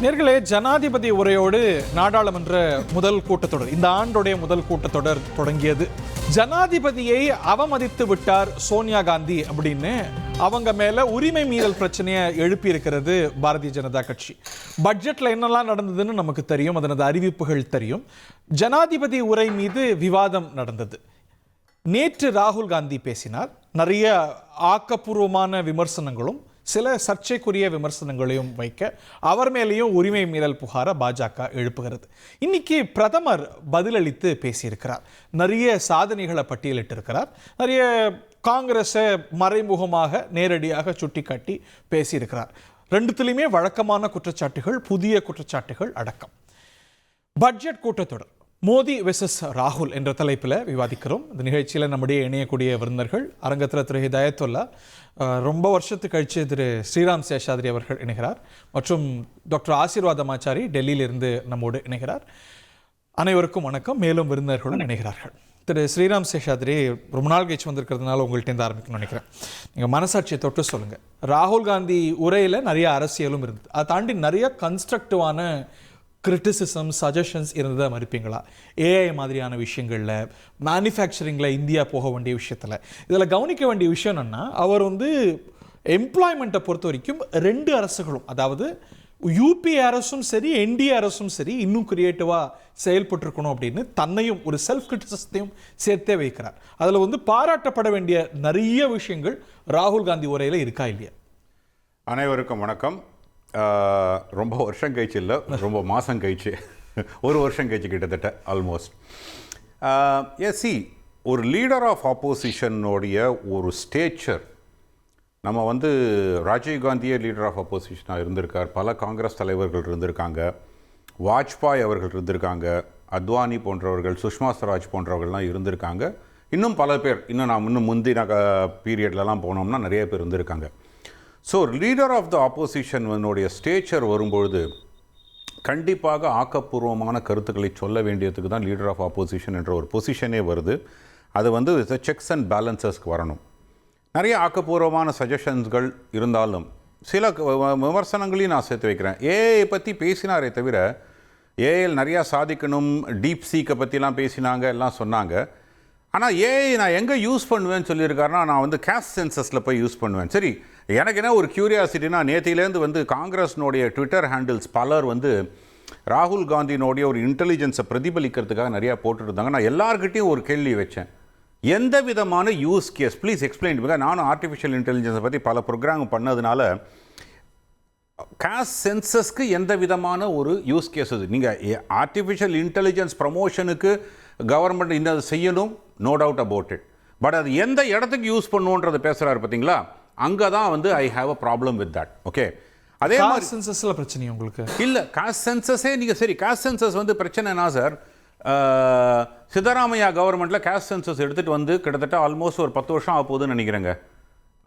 நேர்களே, ஜனாதிபதி உரையோடு நாடாளுமன்ற முதல் கூட்டத்தொடர், இந்த ஆண்டுடைய முதல் கூட்டத்தொடர் தொடங்கியது. ஜனாதிபதியை அவமதித்து விட்டார் சோனியா காந்தி அப்படின்னு அவங்க மேல உரிமை மீறல் பிரச்சனையை எழுப்பி இருக்கிறது பாரதிய ஜனதா கட்சி. பட்ஜெட்ல என்னெல்லாம் நடந்ததுன்னு நமக்கு தெரியும், அதனது அறிவிப்புகள் தெரியும். ஜனாதிபதி உரை மீது விவாதம் நடந்தது. நேற்று ராகுல் காந்தி பேசினார். நிறைய ஆக்கப்பூர்வமான விமர்சனங்களும் சில சர்ச்சைக்குரிய விமர்சனங்களையும் வைக்க அவர் மேலேயும் உரிமை மீறல் புகார பாஜக எழுப்புகிறது. இன்னைக்கு பிரதமர் பதிலளித்து பேசியிருக்கிறார். நிறைய சாதனைகளை பட்டியலிட்டிருக்கிறார். நிறைய காங்கிரஸை மறைமுகமாக நேரடியாக சுட்டிக்காட்டி பேசியிருக்கிறார். ரெண்டுத்திலுமே வழக்கமான குற்றச்சாட்டுகள், புதிய குற்றச்சாட்டுகள் அடக்கம். பட்ஜெட் கூட்டத்தொடர் மோடி வெர்சஸ் ராகுல் என்ற தலைப்பில் விவாதிக்கிறோம். இந்த நிகழ்ச்சியில் நம்முடைய இணையக்கூடிய விருந்தர்கள் அரங்கத்தில் திரு ஹிதாயத்துல்லா, ரொம்ப வருஷத்துக்கு கழிச்சு திரு ஸ்ரீராம் சேஷாத்ரி அவர்கள் இணைகிறார், மற்றும் டாக்டர் ஆசீர்வாதமாச்சாரி டெல்லியிலிருந்து நம்மோடு இணைகிறார். அனைவருக்கும் வணக்கம். மேலும் விருந்தர்களும் இணைகிறார்கள். திரு ஸ்ரீராம் சேஷாத்ரி, ரொம்ப நாள் கழிச்சு வந்திருக்கிறதுனால உங்கள்கிட்ட ஆரம்பிக்கணும்னு நினைக்கிறேன். நீங்கள் மனசாட்சியை தொட்டு சொல்லுங்கள். ராகுல் காந்தி உரையில் நிறைய அரசியலும் இருந்தது, அதை தாண்டி நிறைய கன்ஸ்ட்ரக்டிவான கிரிட்டிசிசம், சஜஷன்ஸ் இருந்ததை மறுப்பீங்களா? ஏஐ மாதிரியான விஷயங்களில், மேனுஃபேக்சரிங்கில் இந்தியா போக வேண்டிய விஷயத்தில், இதில் கவனிக்க வேண்டிய விஷயம் என்னென்னா, அவர் எம்ப்ளாய்மெண்ட்டை பொறுத்த வரைக்கும் ரெண்டு அரசுகளும், அதாவது யூபிஏ அரசும் சரி என்டிஏ அரசும் சரி, இன்னும் கிரியேட்டிவாக செயல்பட்டுருக்கணும் அப்படின்னு தன்னையும் ஒரு செல்ஃப் கிரிட்டிசிசத்தையும் சேர்த்தே வைக்கிறார். அதில் பாராட்டப்பட வேண்டிய நிறைய விஷயங்கள் ராகுல் காந்தி உரையில் இருக்கா இல்லையா? அனைவருக்கும் வணக்கம். ரொம்ப வருஷம் கழிச்சு இல்லை, ரொம்ப மாதம் கழிச்சு, ஒரு வருஷம் கழிச்சு கிட்டத்தட்ட ஆல்மோஸ்ட். ஒரு லீடர் ஆஃப் ஆப்போசிஷனுடைய ஒரு ஸ்டேச்சர், நம்ம ராஜீவ் காந்தியே லீடர் ஆஃப் ஆப்போசிஷனாக இருந்திருக்கார், பல காங்கிரஸ் தலைவர்கள் இருந்திருக்காங்க, வாஜ்பாய் அவர்கள் இருந்திருக்காங்க, அத்வானி போன்றவர்கள், சுஷ்மா ஸ்வராஜ் போன்றவர்கள்லாம் இருந்திருக்காங்க, இன்னும் பல பேர், இன்னும் முந்தின பீரியட்லலாம் போனோம்னா நிறைய பேர் இருந்திருக்காங்க. ஸோ லீடர் ஆஃப் த ஆப்போசிஷனுடைய ஸ்டேச்சர் வரும்பொழுது கண்டிப்பாக ஆக்கப்பூர்வமான கருத்துக்களை சொல்ல வேண்டியதுக்கு தான் லீடர் ஆஃப் ஆப்போசிஷன் என்ற ஒரு பொசிஷனே வருது. அது செக்ஸ் அண்ட் பேலன்சஸ்க்கு வரணும். நிறைய ஆக்கப்பூர்வமான சஜஷன்ஸ்கள் இருந்தாலும் சில விமர்சனங்களையும் நான் சேர்த்து வைக்கிறேன். ஏஐ பற்றி பேசினாரே தவிர, ஏஐயில் நிறையா சாதிக்கணும், டீப் சீக்கை பற்றிலாம் பேசினாங்க, எல்லாம் சொன்னாங்க. ஆனால் ஏஐ நான் எங்கே யூஸ் பண்ணுவேன்னு சொல்லியிருக்காருன்னா, நான் கேஸ்ட் சென்சஸில் போய் யூஸ் பண்ணுவேன். சரி, எனக்கு என்ன ஒரு க்யூரியாசிட்டினா, நேத்திலேருந்து ட்விட்டர் ட்விட்டர் ஹேண்டில்ஸ் பலர் ராகுல் காந்தியினுடைய ஒரு இன்டெலிஜென்ஸை பிரதிபலிக்கிறதுக்காக நிறையா போட்டுருந்தாங்க. நான் எல்லார்கிட்டையும் ஒரு கேள்வி வச்சேன், எந்த விதமான use case, please explain. Because நானும் ஆர்டிஃபிஷியல் இன்டெலிஜென்ஸை பற்றி பல ப்ரோக்ராம் பண்ணதுனால, காஸ்ட் சென்சஸ்க்கு எந்த விதமான ஒரு யூஸ் கேஸ் அது? நீங்கள் ஆர்டிஃபிஷியல் இன்டெலிஜென்ஸ் ப்ரமோஷனுக்கு கவர்மெண்ட் இன்னது செய்யணும், no doubt about it. But அது எந்த இடத்துக்கு யூஸ் பண்ணுவோன்றதை பேசுகிறாரு பார்த்தீங்களா, அங்கே தான் I have a problem with that. Okay, அதே மாதிரி சென்சஸில் பிரச்சனை உங்களுக்கு இல்லை. காஸ்ட் சென்சஸே நீங்கள் சரி, காஸ்ட் சென்சஸ் பிரச்சனைனா சார், சித்தராமையா கவர்மெண்ட்டில் காஸ்ட் சென்சஸ் எடுத்துகிட்டு கிட்டத்தட்ட ஆல்மோஸ்ட் ஒரு 10 வருஷம் ஆக போகுதுன்னு நினைக்கிறேங்க.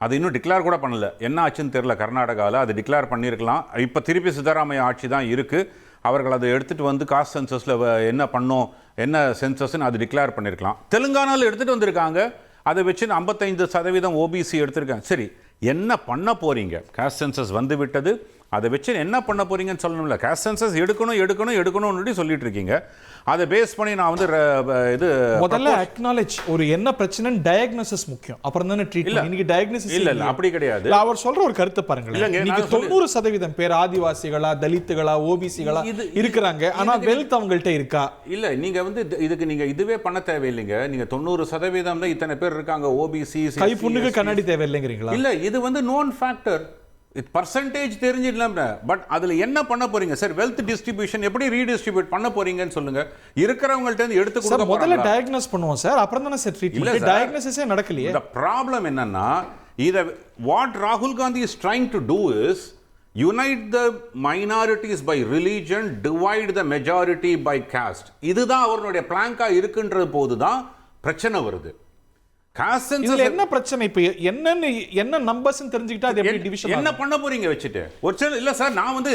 அது இன்னும் டிக்ளேர் கூட பண்ணல, என்ன ஆச்சுன்னு தெரியல. கர்நாடகாவில் அது டிக்ளேர் பண்ணியிருக்கலாம். இப்போ திருப்பி சித்தராமையா ஆட்சி தான் இருக்குது. அவர்கள் அதை எடுத்துகிட்டு காஸ்ட் சென்சஸில் என்ன பண்ணோம், என்ன சென்சஸ்ன்னு அது டிக்ளேர் பண்ணியிருக்கலாம். தெலுங்கானாவில் எடுத்துகிட்டு வந்திருக்காங்க, அதை வச்சு 55% ஓபிசி எடுத்திருக்காங்க. சரி, என்ன பண்ண போகிறீங்க? காஸ்ட் சென்சஸ் விட்டது, அதை வச்சு என்ன பண்ண போகிறீங்கன்னு சொல்லணும்ல. காஸ்ட் சென்சஸ் எடுக்கணும்னு சொல்லிட்டு இருக்கீங்க. அதை பேஸ் பண்ணி நான் இது முதல்ல அக்னாலேஜ், ஒரு என்ன பிரச்சனைன்னு டயக்னோசிஸ் முக்கியம், அப்புறம் தானே ட்ரீட்மென்ட். இன்னைக்கு டயக்னோசிஸ் இல்ல அப்படி கிடையாது. அவர் சொல்ற ஒரு கருத்து பாருங்களேன், இன்னைக்கு 90% பேர் ஆதிவாசிகளா, தலித்துகளா, ஓபிசிகளா இருக்கிறாங்க. ஆனா வெல்த் அவங்கள்ட்ட இருக்கா? இல்ல, நீங்க இதுக்கு நீங்க இதுவே பண்ண தேவையில்லைங்க. நீங்க 90% தான் இத்தனை பேர் இருக்காங்க, ஓபிசி, கை புண்ணுக்கு கண்ணாடி தேவையில்லைங்கிறீங்களா? இல்ல, இது நோன் ஃபேக்டர். பர்சன்டேஜ் தெரிஞ்சிடலாம். பட் அதில் என்ன பண்ண போறீங்க சார்? வெல்த் டிஸ்ட்ரிபியூஷன் எப்படி ரீடிஸ்ட்ரிபியூட் பண்ண போறீங்கன்னு சொல்லுங்க. இருக்கிறவங்கள்ட்ட இருந்து எடுத்து கொடுக்க முதல்ல டயக்னோஸ் பண்ணுவோம் சார், அப்புறம் தானே சார் ட்ரீட்மென்ட். டயக்னோசிஸே நடக்கலையே. The problem என்னன்னா, what Rahul Gandhi is trying to do is unite the minorities by religion, divide the majority by caste. இதுதான் அவருடைய பிளாங்கா இருக்குன்ற போதுதான் பிரச்சனை வருது. இதுல என்ன பிரச்சனை? இப்ப என்ன நம்பர்ஸ் தெரிஞ்சுக்கிட்டா அது எப்படி டிவிஷன் என்ன பண்ண போறீங்க வச்சிட்டு? ஒரு இல்ல சார், நான்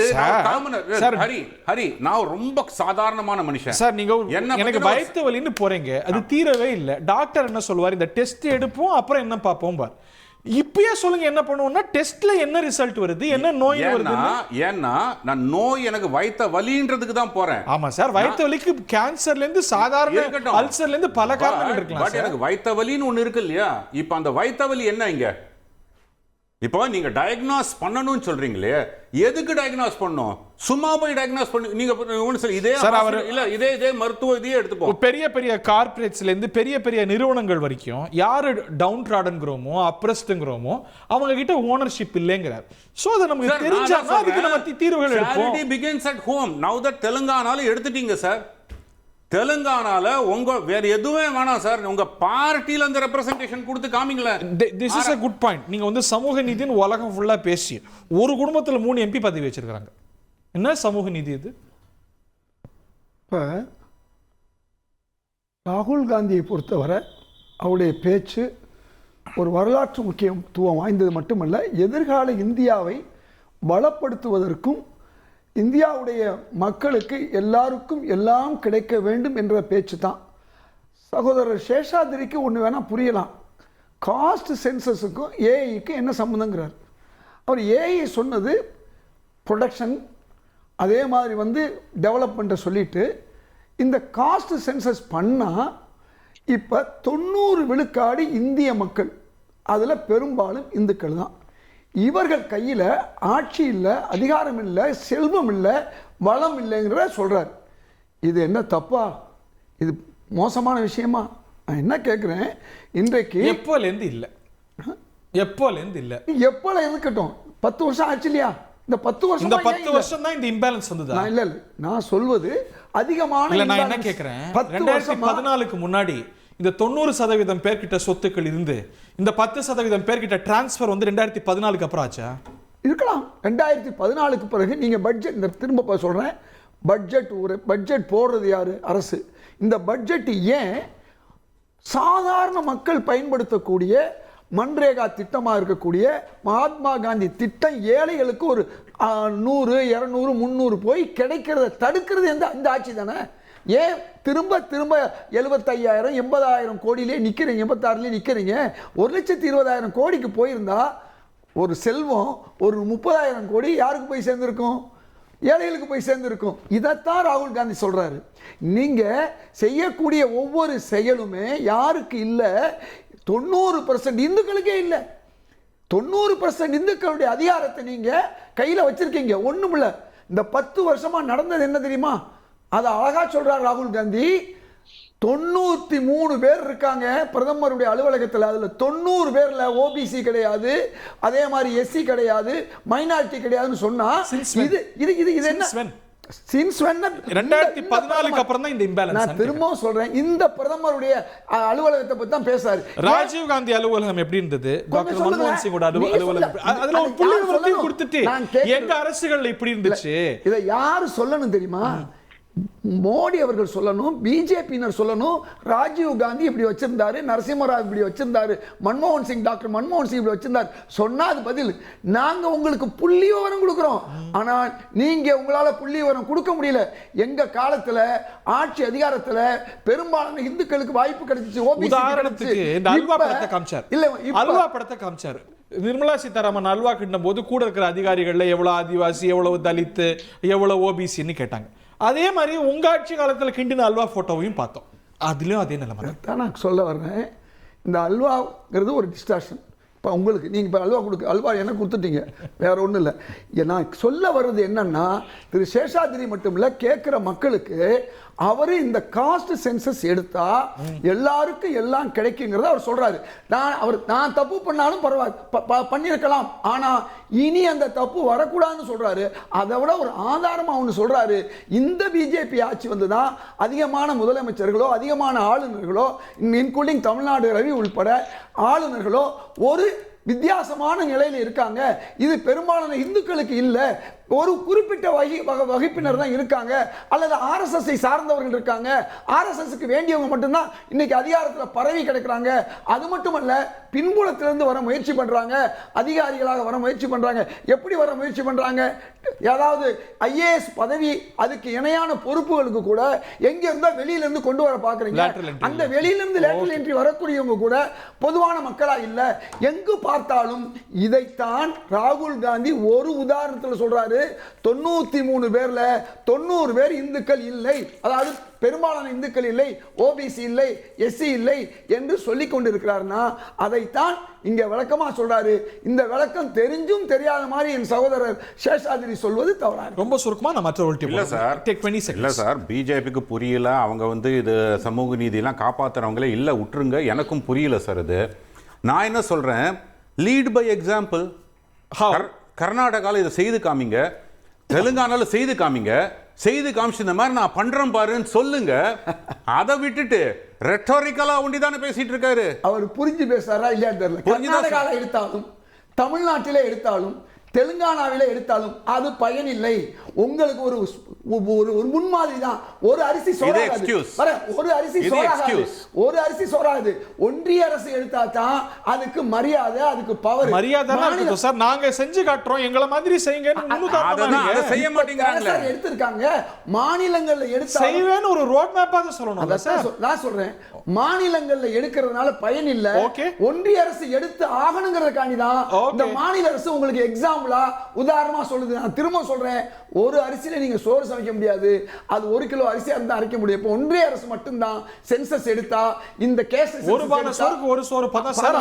ஹரி நான் ரொம்ப சாதாரணமான மனுஷன் சார். நீங்க எனக்கு வயித்து வலின்னு போறீங்க, அது தீரவே இல்ல. டாக்டர் என்ன சொல்லுவார்? இந்த டெஸ்ட் எடுப்போம், அப்புறம் என்ன பார்ப்போம் பார். இப்பயே சொல்லுங்க என்ன பண்ணுவோம்னா டெஸ்ட்ல என்ன ரிசல்ட் வருது, என்ன நோய் வருது. ஏன்னா நான் நோய் எனக்கு வயித்த வலின்றதுக்கு தான் போறேன். ஆமா சார், வயித்த வலிக்கு கேன்சர்ல இருந்து சாதாரண அல்சர்ல இருந்து பல காரணங்கள் இருக்கலாம். பட் எனக்கு வயித்த வலின்னு ஒண்ணு இருக்கு இல்லையா? இப்போ அந்த வயித்த வலி என்ன இங்க? இப்போ நீங்க டயக்னாஸ் பண்ணணும்னு சொல்றீங்களே, எதுக்கு டயக்னாஸ் பண்ணணும்? சும்மா போய் டயக்னாஸ் பண்ணி நீங்க ஒன்னு சொல்லி இதே இல்ல இதே மருத்துவ இதையே எடுத்துப்போம். பெரிய பெரிய கார்ப்பரேட்ஸ்ல இருந்து பெரிய பெரிய நிறுவனங்கள் வரைக்கும் யாரு டவுன் ட்ராடன்ங்கிறோமோ அப்ரஸ்ட்ங்கிறோமோ அவங்க கிட்ட ஓனர்ஷிப் இல்லைங்கிறார். சோ அது நமக்கு தெரிஞ்சாதான் அதுக்கு நம்ம தீர்வுகள் எடுப்போம். Charity begins at home. Now that தெலுங்கானால எடுத்துட்டீங்க சார். தெலுங்கானால உங்க வேற எதுவுமே வேணாம் சார், உங்க பார்ட்டில அந்த ரெப்ரசன்டேஷன் கொடுத்து காமிங்களே. This is a good point. நீங்க வந்து சமூக நீதின்னு உலகம் ஃபுல்லா பேசி ஒரு குடும்பத்துல 3 MP பதவி வச்சிருக்காங்க. என்ன சமூக நீதி இது? இப்போ ராகுல் காந்தியை பொறுத்தவரை அவருடைய பேச்சு ஒரு வரலாற்று முக்கியத்துவம் வாய்ந்தது மட்டுமல்ல, எதிர்கால இந்தியாவை பலப்படுத்துவதற்கும் இந்தியாவுடைய மக்களுக்கு எல்லாருக்கும் எல்லாம் கிடைக்க வேண்டும் என்ற பேச்சு தான். சகோதரர் சேஷாதிரிக்கு ஒன்று வேணால் புரியலாம், காஸ்ட் சென்சஸுக்கும் ஏஐக்கும் என்ன சம்மந்தங்கிறார். அவர் ஏஐ சொன்னது ப்ரொடக்ஷன் அதே மாதிரி வந்து டெவலப்மெண்ட்டை சொல்லிட்டு இந்த காஸ்ட் சென்சஸ் பண்ணால் இப்போ 90 விழுக்காடு இந்திய மக்கள், அதில் பெரும்பாலும் இந்துக்கள் தான். இவர்கள் கையில் ஆட்சி இல்லை, அதிகாரம் இல்லை, செல்வம் இல்லை, வளம் இல்லைங்கிற சொல்கிறார். இது என்ன தப்பா? இது மோசமான விஷயமா? நான் என்ன கேட்குறேன், இன்றைக்கு எப்போலேருந்து இல்லை, எப்போலேருந்து இல்லை, எப்போல இருக்கட்டும், 10 வருஷம் ஆச்சு இல்லையா? இந்த 10 வருஷம் தான் இந்த இம்பேலன்ஸ் வந்ததா? இல்லை இல்லை, நான் சொல்வது அதிகமான. இல்லை, நான் என்ன கேட்குறேன், 2014க்கு முன்னாடி இந்த 90% பேர்கிட்ட சொத்துக்கள் இருந்து இந்த 10% பேர்கிட்ட டிரான்ஸ்ஃபர் வந்து 2014க்கு அப்புறம் ஆச்சா? இருக்கலாம். 2014க்கு பிறகு நீங்கள் பட்ஜெட், இந்த திரும்ப சொல்கிறேன், பட்ஜெட் போடுறது யார்? அரசு. இந்த பட்ஜெட் ஏன் சாதாரண மக்கள் பயன்படுத்தக்கூடிய மன்ரேகா திட்டமாக இருக்கக்கூடிய மகாத்மா காந்தி திட்டம் ஏழைகளுக்கு ஒரு 100, 200, 300 போய் கிடைக்கிறத தடுக்கிறது இந்த ஆட்சி தானே? ஏன் திரும்ப 75,000, 80,000 கோடியிலே நிற்கிறீங்க, 86லேயே நிற்கிறீங்க? 1,20,000 கோடிக்கு போயிருந்தா ஒரு செல்வம் ஒரு 30,000 கோடி யாருக்கு போய் சேர்ந்துருக்கும்? ஏழைகளுக்கு போய் சேர்ந்துருக்கும். இதைத்தான் ராகுல் காந்தி சொல்கிறாரு. நீங்கள் செய்யக்கூடிய ஒவ்வொரு செயலுமே யாருக்கு இல்லை? 90% இந்துக்களுக்கே இல்லை. 90% இந்துக்களுடைய அதிகாரத்தை நீங்கள் கையில் வச்சுருக்கீங்க. ஒன்றும் இல்லை. இந்த 10 வருஷமாக நடந்தது என்ன தெரியுமா? அதை அழகா சொல்றார் ராகுல் காந்தி. 93 பேர் இருக்காங்க பிரதமருடைய அலுவலகத்தில். அதுல 90 பேர்ல ஓபிசி கிடையாது, அதே மாதிரி எஸ்சி கிடையாது, மைனாரிட்டி கிடையாதுன்னு சொன்னா இது இது இது இது என்ன? சின்ஸ் 2014க்கு அப்புறம் தான் இந்த இம்பேலன்ஸ். நான் திரும்பவும் சொல்றேன், இந்த பிரதமருடைய அலுவலகத்தை பத்தி தான் பேசாரு. ராஜீவ் காந்தி அலுவலகம் எப்படி இருந்தது? டாக்டர் மன்மோகன் சிங்கோட அலுவலகம், அதுல ஒரு புள்ளி விவரத்தையும் கொடுத்துட்டு எங்க அரசுகள் இப்படி இருந்துச்சு. இதை யாரு சொல்லணும் தெரியுமா? மோடி அவர்கள் சொல்லணும், பிஜேபியினர் சொல்லணும். ராஜீவ் காந்தி இப்படி வச்சிருந்தாரு, நரசிம்மராவ் இப்படி வச்சிருந்தாரு, மன்மோகன் சிங், டாக்டர் மன்மோகன் சிங் இப்படி வச்சிருந்தாரு சொன்னா அது பதில். நாங்க உங்களுக்கு புள்ளி விவரம் கொடுக்கிறோம், ஆனா நீங்க உங்களால புள்ளி விவரம் கொடுக்க முடியல. எங்க காலத்துல ஆட்சி அதிகாரத்துல பெரும்பாலான இந்துக்களுக்கு வாய்ப்பு கிடைச்சிச்சு. உதாரணத்துக்கு இந்த அல்வா படத்தை காமிச்சார். இல்ல, அல்வா படத்தை காமிச்சார். நிர்மலா சீதாராமன் அல்வா கிண்ட போது கூட இருக்கிற அதிகாரிகள்ல எவ்வளவு ஆதிவாசி, எவ்வளவு தலித், எவ்வளவு ஓபிசின்னு கேட்டாங்க. அதே மாதிரி உங்க ஆட்சி காலத்தில் கிண்டின அல்வா போட்டோவையும் பார்த்தோம். அதுலயும் அதே நிலைமை தான் நான் சொல்ல வர்றேன். இந்த அல்வாங்கிறது ஒரு டிஸ்டார்ஷன். இப்போ உங்களுக்கு நீங்கள் இப்போ அல்வா அல்வா எனக்கு கொடுத்துட்டீங்க, வேற ஒன்றும் இல்லை. நான் சொல்ல வர்றது என்னன்னா, திரு சேஷாதிரி மட்டும் இல்லை, கேட்குற மக்களுக்கு அவர் இந்த காஸ்ட் சென்சஸ் எடுத்தா எல்லாருக்கும் எல்லாம் கிடைக்குங்கிறத அவர் சொல்றாரு. நான் தப்பு பண்ணாலும் பரவாயில்ல, பண்ணியிருக்கலாம், ஆனா இனி அந்த தப்பு வரக்கூடாதுன்னு சொல்றாரு. அதை விட ஒரு ஆதாரமா ஒன்று சொல்றாரு. இந்த பிஜேபி ஆட்சி வந்துதான் அதிகமான முதலமைச்சர்களோ அதிகமான ஆளுநர்களோ, இன்க்ளூடிங் தமிழ்நாடு ரவி உள்பட ஆளுநர்களோ ஒரு வித்தியாசமான நிலையில் இருக்காங்க. இது பெரும்பாலான இந்துக்களுக்கு இல்லை, ஒரு குறிப்பிட்ட வகுப்பினர் தான் இருக்காங்க, அல்லது ஆர்எஸ்எஸ் சார்ந்தவர்கள் இருக்காங்க. ஆர்எஸ்எஸ்க்கு வேண்டியவங்க மட்டும்தான் இன்னைக்கு அதிகாரத்தில் பரவி கிடக்கிறாங்க. அது மட்டுமல்ல, பின்புலத்திலிருந்து வர முயற்சி பண்றாங்க, அதிகாரிகளாக வர முயற்சி பண்றாங்க. எப்படி வர முயற்சி பண்றாங்க? ஏதாவது ஐஏஎஸ் பதவி அதுக்கு இணையான பொறுப்புகளுக்கு கூட எங்க இருந்தா வெளியில இருந்து கொண்டு வர பாக்குறீங்க. அந்த வெளியில இருந்து லேட்டரல் என்ட்ரி வரக்கூடியவங்க கூட பொதுவான மக்களா இல்ல. எங்கு பார்த்தாலும் இதைத்தான் ராகுல் காந்தி ஒரு உதாரணத்தில் சொல்றாரு. 93 பேர்ல 90 பேர் இந்துக்கள் இல்லை, அதாவது பெரும்பாலான இந்துக்கள் இல்லை, ஓபிசி இல்லை, எஸ்சி இல்லை என்று சொல்லிக் கொண்டிருக்கிறார்னா அதைத்தான் இங்க விளக்கமா சொல்றாரு. இந்த விளக்கம் தெரிஞ்சும் தெரியாத மாதிரி என் சகோதரர் சேஷாதிரி சொல்வது தவறாக. ரொம்ப சுருக்கமா நான் மற்றவர்கள்ட்ட இல்ல சார், டேக் 20 செகண்ட்ஸ். இல்ல சார், பிஜேபிக்கு புரியல, அவங்க வந்து இது சமூக நீதியெல்லாம் காப்பாத்துறவங்களே இல்ல, விட்டுருங்க, எனக்கும் புரியல சார். இது நான் என்ன சொல்றேன், லீட் பை எக்ஸாம்பிள். கர்நாடகாவில் இதை செய்து காமிங்க, தெலுங்கானால செய்து காமிங்க, செய்து காமிச்சு இந்த மாதிரி நான் பண்றேன் பாருன்னு சொல்லுங்க. அதை விட்டுட்டு ரெட்டோரிக்கலா ஒண்டிதானே பேசிட்டு இருக்காரு. அவர் புரிஞ்சு பேசுறாரா இல்லையா தெரியல. கர்நாடகாவில் எடுத்தாலும், தமிழ்நாட்டிலே எடுத்தாலும், தெலுங்கானாவிலே எடுத்தாலும் அது பயனில்லை. உங்களுக்கு ஒரு முன்மாதிரி தான். ஒரு அரிசி சோறாது, ஒரு அரிசி சோறாது, ஒரு அரிசி சோறாது. ஒன்றிய அரசு எடுத்தா தான் அதுக்கு மரியாதை, அதுக்கு பவர். மரியாதை சார், நாங்க செஞ்சு காட்டுறோம், எங்களை மாதிரி செய்யுங்க, செய்ய மாட்டேங்கிறாங்க. எடுத்திருக்காங்க. மாநிலங்கள்ல எடுத்தா செய்வேன்னு ஒரு ரோட் மேப்பா சொல்லணும் சார். நான் சொல்றேன், மாநிலங்கள்ல எடுக்கிறதுனால பயன் இல்ல. ஒன்றிய அரசு எடுத்து ஆகணுங்கிறதுக்காண்டி தான் இந்த மாநில அரசு உங்களுக்கு எக்ஸாம்பிளா உதாரணமா சொல்லுது. நான் திரும்ப சொல்றேன், ஒரு அரிசியில நீங்க சோறு சமைக்க முடியாது. அது 1 கிலோ அரிசியா இருந்தா அரைக்க முடியும். இப்போ ஒன்றிய அரசு மட்டும் தான் சென்சஸ் எடுத்தா இந்த கேஸ் ஒரு பானை சோறுக்கு ஒரு சோறு பதம் சார்.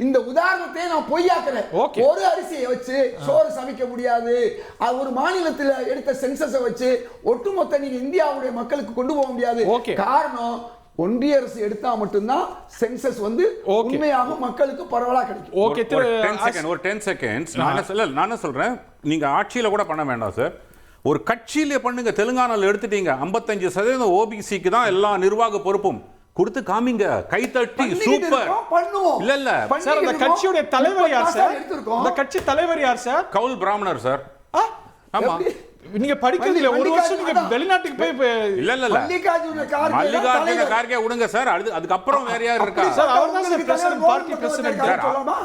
இந்த உதாரணத்தை நான் பொய்யாக்குறேன். ஒரு அரிசியை வச்சு சோறு சமைக்க முடியாது. அது ஒரு மாநிலத்தில் எடுத்த சென்சஸை வச்சு ஒட்டுமொத்த நீங்க இந்தியாவுடைய மக்களுக்கு கொண்டு போக முடியாது. காரணம், ஒன்றிய அரசு எடுத்தா மட்டும்தான் சென்சஸ் வந்து உண்மையாக மக்களுக்கு பரவலா கிடைக்கும். ஓகே, ஒரு 10 செகண்ட்ஸ். நான் சொல்றேன், நீங்க ஆட்சியில கூட பண்ண வேண்டாம் சார், ஒரு கட்சியில பண்ணுங்க. தெலுங்கானால எடுத்துட்டீங்க, 55% ஓபிசிக்கு தான் எல்லா நிர்வாக பொறுப்பும் கொடுத்து காமிங்க, கைத்தட்டி சூப்பர் பண்ணுவோம். இல்ல சார், அந்த கட்சியுடைய தலைவர் யார் சார்? அந்த கட்சி தலைவர் யார் சார்? கவுல் பிராமணர் சார். ஆமா, நீங்க படிக்கிறதுல ஒரு வருஷம் நீங்க வெளிநாட்டுக்கு போய் இல்ல மல்லிகார்ஜுன கார்கே விடுங்க சார். அதுக்கு அப்புறம் வேற யார் இருக்கா சார்? அவர்தான் sir president, party president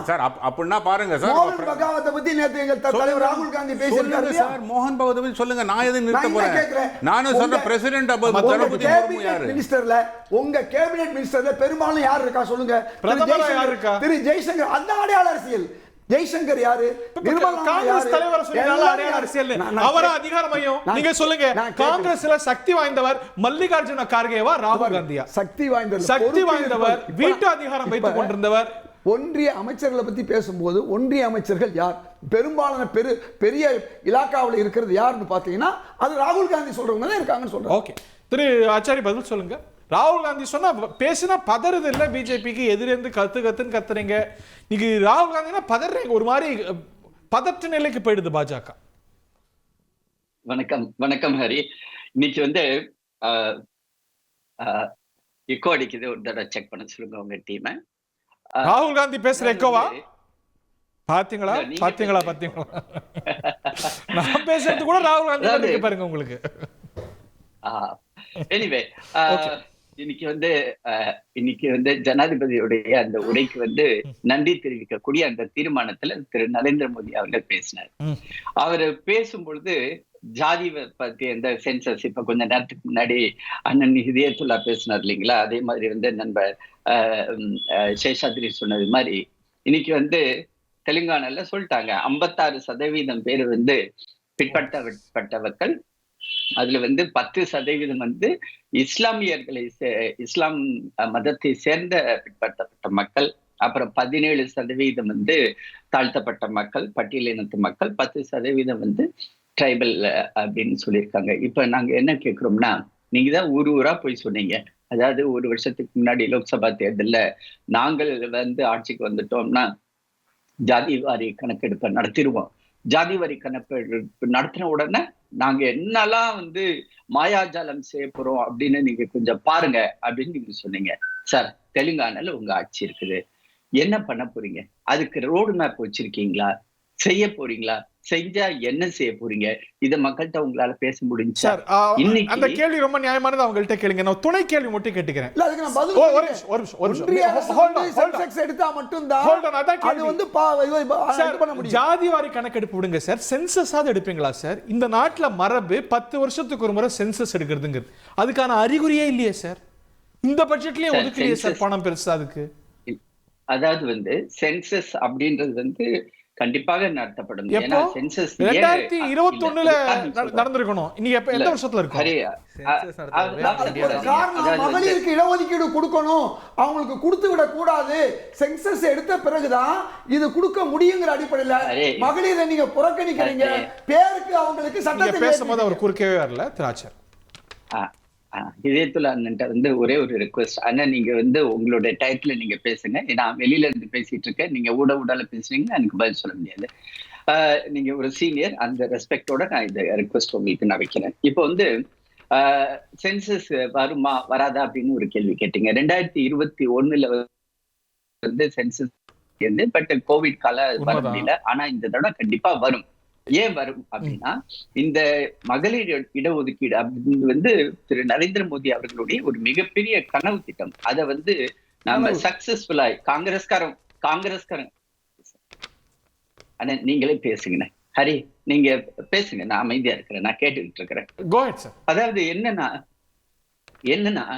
sir. அப்படினா பாருங்க சார், மோகன் பகவத் பத்தி நேத்து எங்க தலைவர் ராகுல் காந்தி பேசியிருக்காரு சார். மோகன் பகவத் பத்தி சொல்லுங்க, நான் எதை நிறுத்த போறேன்? நானும் சொல்றேன், பிரசிடென்ட் திரௌபதி முர்மு யாரு? மினிஸ்டர்ல உங்க கேபினெட் மினிஸ்டர்ல பெரும்பாலும் யார் இருக்கா சொல்லுங்க? பிரதமர் யார் இருக்கா? திரு ஜெய்சங்கர். அந்த அடையாள அரசியல். ஜெய்சங்கர் யாரு? காங்கிரஸ் தலைவர் சொன்னால அடையாள அரசியல் அவரா அதிகார மையம். நீங்க சொல்லுங்க, காங்கிரஸ்ல சக்தி வாய்ந்தவர் மல்லிகார்ஜுன கார்கேவா ராகுல் காந்தியா? சக்தி வாய்ந்தவர், வீட்டு அதிகாரம் வைத்துக் கொண்டிருந்தவர். ஒன்றிய அமைச்சர்களை பத்தி பேசும்போது ஒன்றிய அமைச்சர்கள் யார்? பெரும்பாலான பெரிய இலாக்காவில் இருக்கிறது யாருன்னு பாத்தீங்கன்னா அது ராகுல் காந்தி சொல்றவங்க தான் இருக்காங்கன்னு சொல்றேன். ஓகே, திரு ஆச்சாரி பதில் சொல்லுங்க. ராகுல் காந்தி சொன்னா பேசினா பதறது இல்ல, பிஜேபிக்கு எதிரிருந்து கத்துன்னு கத்துறீங்க. நீங்க ராகுல் காந்தினா பதறீங்க, ஒரு மாதிரி பதற்ற நிலைக்கு போயிடுது பாஜக. வணக்கம் ஹரி. இன்னைக்கு வந்து எக்கோ அடிக்குது, ஒரு தடவை செக் பண்ண சொல்லுங்க உங்க டீமை. ராகுல் காந்தி பேசுற எக்கோவா? பாத்தீங்களா? நான் பேசுறது கூட ராகுல் காந்தி பாருங்க உங்களுக்கு. எனிவே, இன்னைக்கு வந்து ஜனாதிபதியுடைய அந்த உரைக்கு வந்து நன்றி தெரிவிக்கக்கூடிய அந்த தீர்மானத்துல திரு நரேந்திர மோடி அவர்கள் பேசினார். அவர் பேசும்பொழுது ஜாதி பத்தி அந்த சென்சஸ் இப்ப கொஞ்ச நேரத்துக்கு முன்னாடி அண்ணன் ஹிதயத்துல்லா பேசினார் இல்லைங்களா, அதே மாதிரி வந்து நண்பர் சேஷாத்ரி சொன்னது மாதிரி இன்னைக்கு வந்து தெலுங்கானால சொல்லிட்டாங்க 56% பேர் வந்து பிற்படுத்தப்பட்டவர்கள். அதுல வந்து 10% வந்து இஸ்லாமியர்களை, இஸ்லாம் மதத்தை சேர்ந்த பிற்படுத்தப்பட்ட மக்கள். அப்புறம் 17% வந்து தாழ்த்தப்பட்ட மக்கள், பட்டியலினத்து மக்கள். 10% வந்து ட்ரைபல் அப்படின்னு சொல்லியிருக்காங்க. இப்ப நாங்க என்ன கேட்கிறோம்னா, நீங்க தான் ஊரா போய் சொன்னீங்க. அதாவது ஒரு வருஷத்துக்கு முன்னாடி லோக்சபா தேர்தலில் நாங்கள் வந்து ஆட்சிக்கு வந்துட்டோம்னா ஜாதி வாரி கணக்கெடுப்பை நடத்திடுவோம். ஜாதி வாரி கணக்கெடுப்பு நடத்தின உடனே நாங்க என்னெல்லாம் வந்து மாயாஜாலம் செய்ய போறோம் அப்படின்னு நீங்க கொஞ்சம் பாருங்க அப்படின்னு நீங்க சொன்னீங்க. சார், தெலுங்கானால உங்க ஆட்சி இருக்குது, என்ன பண்ண போறீங்க? அதுக்கு ரோடு மேப் வச்சிருக்கீங்களா? செய்ய போறீங்களா? செஞ்சா என்ன செய்ய போறீங்க? இத மக்கள்கிட்ட உங்களால பேச முடிஞ்சா? சார் அந்த கேள்வி ரொம்ப நியாயமானது, அவங்கள்ட்ட கேளுங்க. நான் துணை கேள்வி மட்டும் கேட்டுக்கிறேன். இல்ல, அதுக்கு நான் பதில் ஒரு சொல்றேன். நிமிஷம், ஒரு நிமிஷம், ஒரு நிமிஷம். ஒன்றிய அரசு Hold on, வந்து hold on. சென்செக்ஸ் எடுத்தா மட்டும்தான் Hold on, அதான் அது கேள்வி. வந்து இது பண்ண முடியும். ஜாதிவாரி கணக்கெடுப்பு விடுங்க சார், சென்சஸாவது எடுப்பீங்களா சார்? இந்த நாட்டுல மரபு 10 வருஷத்துக்கு ஒரு முறை சென்சஸ் எடுக்கிறதுங்கிறது, அதுக்கான அறிகுறியே இல்லையே சார். இந்த பட்ஜெட்லயே சார், ஒதுக்கலையே சார் census- பணம் பெருசா அதுக்கு. அதாவது வந்து சென்சஸ் அப்படின்றது வந்து கண்டிப்பாக நடத்தப்படும். எப்போ? ஏன்னா சென்சஸ் 2021ல நடந்திருக்கணும். நீங்க எப்ப எந்த வருஷத்துல இருக்கும்? காரணம் மகளிருக்கு இடஒதுக்கீடு கொடுக்கணும், அவங்களுக்கு கொடுத்து விட கூடாது. சென்சஸ் எடுத்த பிறகுதான் இது கொடுக்க முடியுங்கிற அடிப்படையில் மகளிரை நீங்க புறக்கணிக்கிறீங்க. பேருக்கு அவங்களுக்கு நீங்க சட்டத்தை பேசும்போது அவர் குறுக்கவே வரல திராட்சர். இதயத்துல அண்ணன்ட்ட வந்து ஒரே ஒரு ரிக்வெஸ்ட், அண்ணா நீங்க வந்து உங்களுடைய டைட்டில நீங்க பேசுங்க. நான் வெளியில இருந்து பேசிட்டு இருக்கேன், நீங்க ஊடால பேசுறீங்க, எனக்கு பதில் சொல்ல முடியாது. நீங்க ஒரு சீனியர், அந்த ரெஸ்பெக்டோட நான் இந்த ரிக்வெஸ்ட் உங்களுக்கு நான் வைக்கிறேன். இப்போ வந்து சென்சஸ் வருமா வராதா அப்படின்னு ஒரு கேள்வி கேட்டீங்க. 2021 வந்து சென்சஸ் வந்து பட் கோவிட் கால வர முடியல. ஆனா இந்த தடவை கண்டிப்பா வரும். ஏன் வரும் அப்படின்னா, இந்த மகளிர் இடஒதுக்கீடு அப்படின்னு வந்து திரு நரேந்திர மோடி அவர்களுடைய ஒரு மிகப்பெரிய கனவு திட்டம். அதை வந்து நாம சக்சஸ்ஃபுல்லா காங்கிரஸ்காரன் ஆனா நீங்களே பேசுங்க. ஹரி நீங்க பேசுங்க, நான் அமைதியா இருக்கிறேன், நான் கேட்டுக்கிட்டு இருக்கிறேன். அதாவது என்னன்னா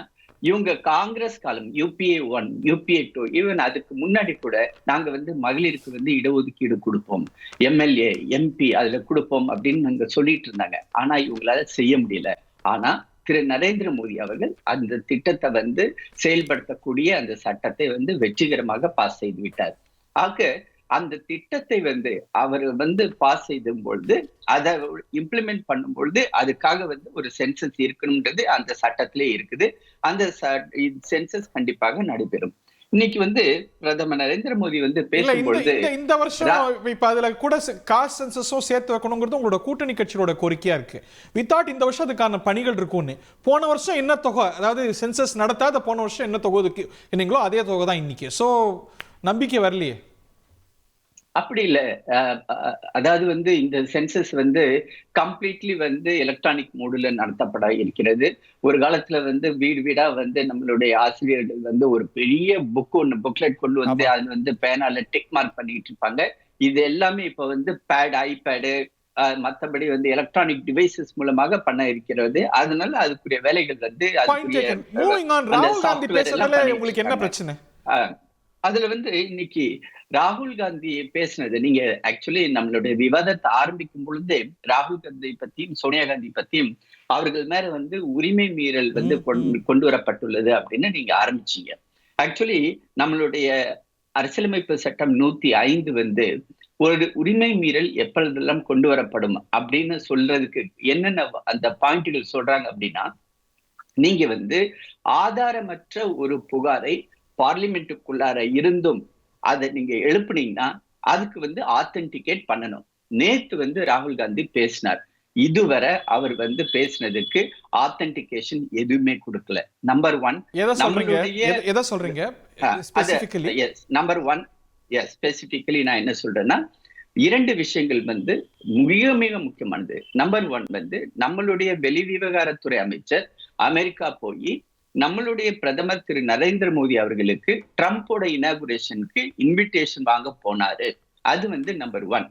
இவங்க காங்கிரஸ் காலம் UPA 1 UPA 2 ஈவன் அதுக்கு முன்னாடி கூட நாங்க வந்து மகளிருக்கு வந்து இடஒதுக்கீடு கொடுப்போம், MLA MP அதுல கொடுப்போம் அப்படின்னு நாங்க சொல்லிட்டு இருந்தாங்க. ஆனா இவங்களால செய்ய முடியல. ஆனா திரு நரேந்திர மோடி அவர்கள் அந்த திட்டத்தை வந்து செயல்படுத்தக்கூடிய அந்த சட்டத்தை வந்து வெற்றிகரமாக பாஸ் செய்து விட்டார். ஆக அந்த திட்டத்தை வந்து அவர் வந்து பாஸ் செய்யும் பொழுது, அதை இம்ப்ளிமெண்ட் பண்ணும் பொழுது அதுக்காக வந்து ஒரு சென்சஸ் இருக்கணும்ன்றது அந்த சட்டத்திலே இருக்குது. அந்த சென்சஸ் கண்டிப்பாக நடைபெறும். இன்னைக்கு வந்து பிரதமர் நரேந்திர மோடி வந்து பேசும்பொழுது இந்த வருஷம் இப்ப அதுல கூட காஸ்ட் சென்சஸும் சேர்த்து வைக்கணுங்கிறது உங்களோட கூட்டணி கட்சியோட கோரிக்கையா இருக்கு. வி தாட் இந்த வருஷம் அதுக்கான பணிகள் இருக்கும்னு. போன வருஷம் என்ன தொகை, அதாவது சென்சஸ் நடத்தாத போன வருஷம் என்ன தொகை என்னங்களோ அதே தொகை தான் இன்னைக்கு. சோ நம்பிக்கை வரலையே. அப்படி இல்ல. அதாவது வந்து இந்த சென்சஸ் வந்து கம்ப்ளீட்லி வந்து எலக்ட்ரானிக் மோடுல நடத்தப்பட இருக்கிறது. ஒரு காலத்துல வந்து வீடு வீடா வந்து நம்மளுடைய ஆசிரியர்கள் வந்து ஒரு பெரிய புக்லெட் கொண்டு வந்து அது வந்து பேனால டிக் மார்க் பண்ணிட்டு இருப்பாங்க. இது எல்லாமே இப்ப வந்து ஐபேடு மற்றபடி வந்து எலக்ட்ரானிக் டிவைசஸ் மூலமாக பண்ண இருக்கிறது. அதனால அதுக்குரிய வேலைகள் வந்து அதுல வந்து இன்னைக்கு ராகுல் காந்தி பேசினது, நீங்க ஆக்சுவலி நம்மளுடைய விவாதத்தை ஆரம்பிக்கும் பொழுது ராகுல் காந்தி பத்தியும் சோனியா காந்தி பத்தியும் அவர்கள் மேல வந்து உரிமை மீறல் வந்து கொண்டு வரப்பட்டுள்ளது அப்படின்னு நீங்க ஆரம்பிச்சீங்க. ஆக்சுவலி நம்மளுடைய அரசியலமைப்பு சட்டம் 105 வந்து ஒரு உரிமை மீறல் எப்பொழுதெல்லாம் கொண்டு வரப்படும் அப்படின்னு சொல்றதுக்கு என்னென்ன அந்த பாயிண்ட்கள் சொல்றாங்க அப்படின்னா, நீங்க வந்து ஆதாரமற்ற ஒரு புகாரை பார்லிமெண்ட்டுக்குள்ளார இருந்தும் அதை நீங்க எழுப்புனீங்கன்னா அதுக்கு வந்து ஆத்தென்டிகேட் பண்ணணும். நேத்து வந்து ராகுல் காந்தி பேசினார். இதுவரை அவர் வந்து பேசினதுக்கு ஆத்தென்டிகேஷன் எதுவுமே கொடுக்கல. நம்பர் 1 ஸ்பெசிபிக்கலி நான் என்ன சொல்றேன்னா, 2 விஷயங்கள் வந்து மிக மிக முக்கியமானது. நம்பர் 1 வந்து நம்மளுடைய வெளிவிவகாரத்துறை அமைச்சர் அமெரிக்கா போய் நம்மளுடைய பிரதமர் திரு நரேந்திர மோடி அவர்களுக்கு ட்ரம்போட இனாகுரேஷனுக்கு இன்விடேஷன் வாங்க போனாரு. அது வந்து நம்பர் 1.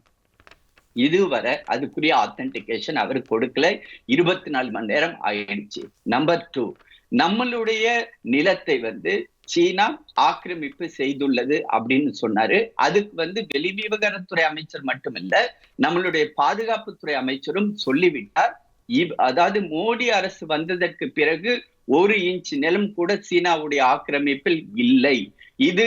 இதுவரை அதுக்குரிய ஆத்தென்டிகேஷன் அவர் கொடுக்கல. 24 மணி நேரம் ஆயிடுச்சு. நம்பர் 2, நம்மளுடைய நிலத்தை வந்து சீனா ஆக்கிரமிப்பு செய்துள்ளது அப்படின்னு சொன்னாரு. அதுக்கு வந்து வெளிவிவகாரத்துறை அமைச்சர் மட்டுமல்ல, நம்மளுடைய பாதுகாப்புத்துறை அமைச்சரும் சொல்லிவிட்டார். அதாவது மோடி அரசு வந்ததற்கு பிறகு 1 இன்ச் நிலம் கூட சீனாவுடைய ஆக்கிரமிப்பில் இல்லை. இது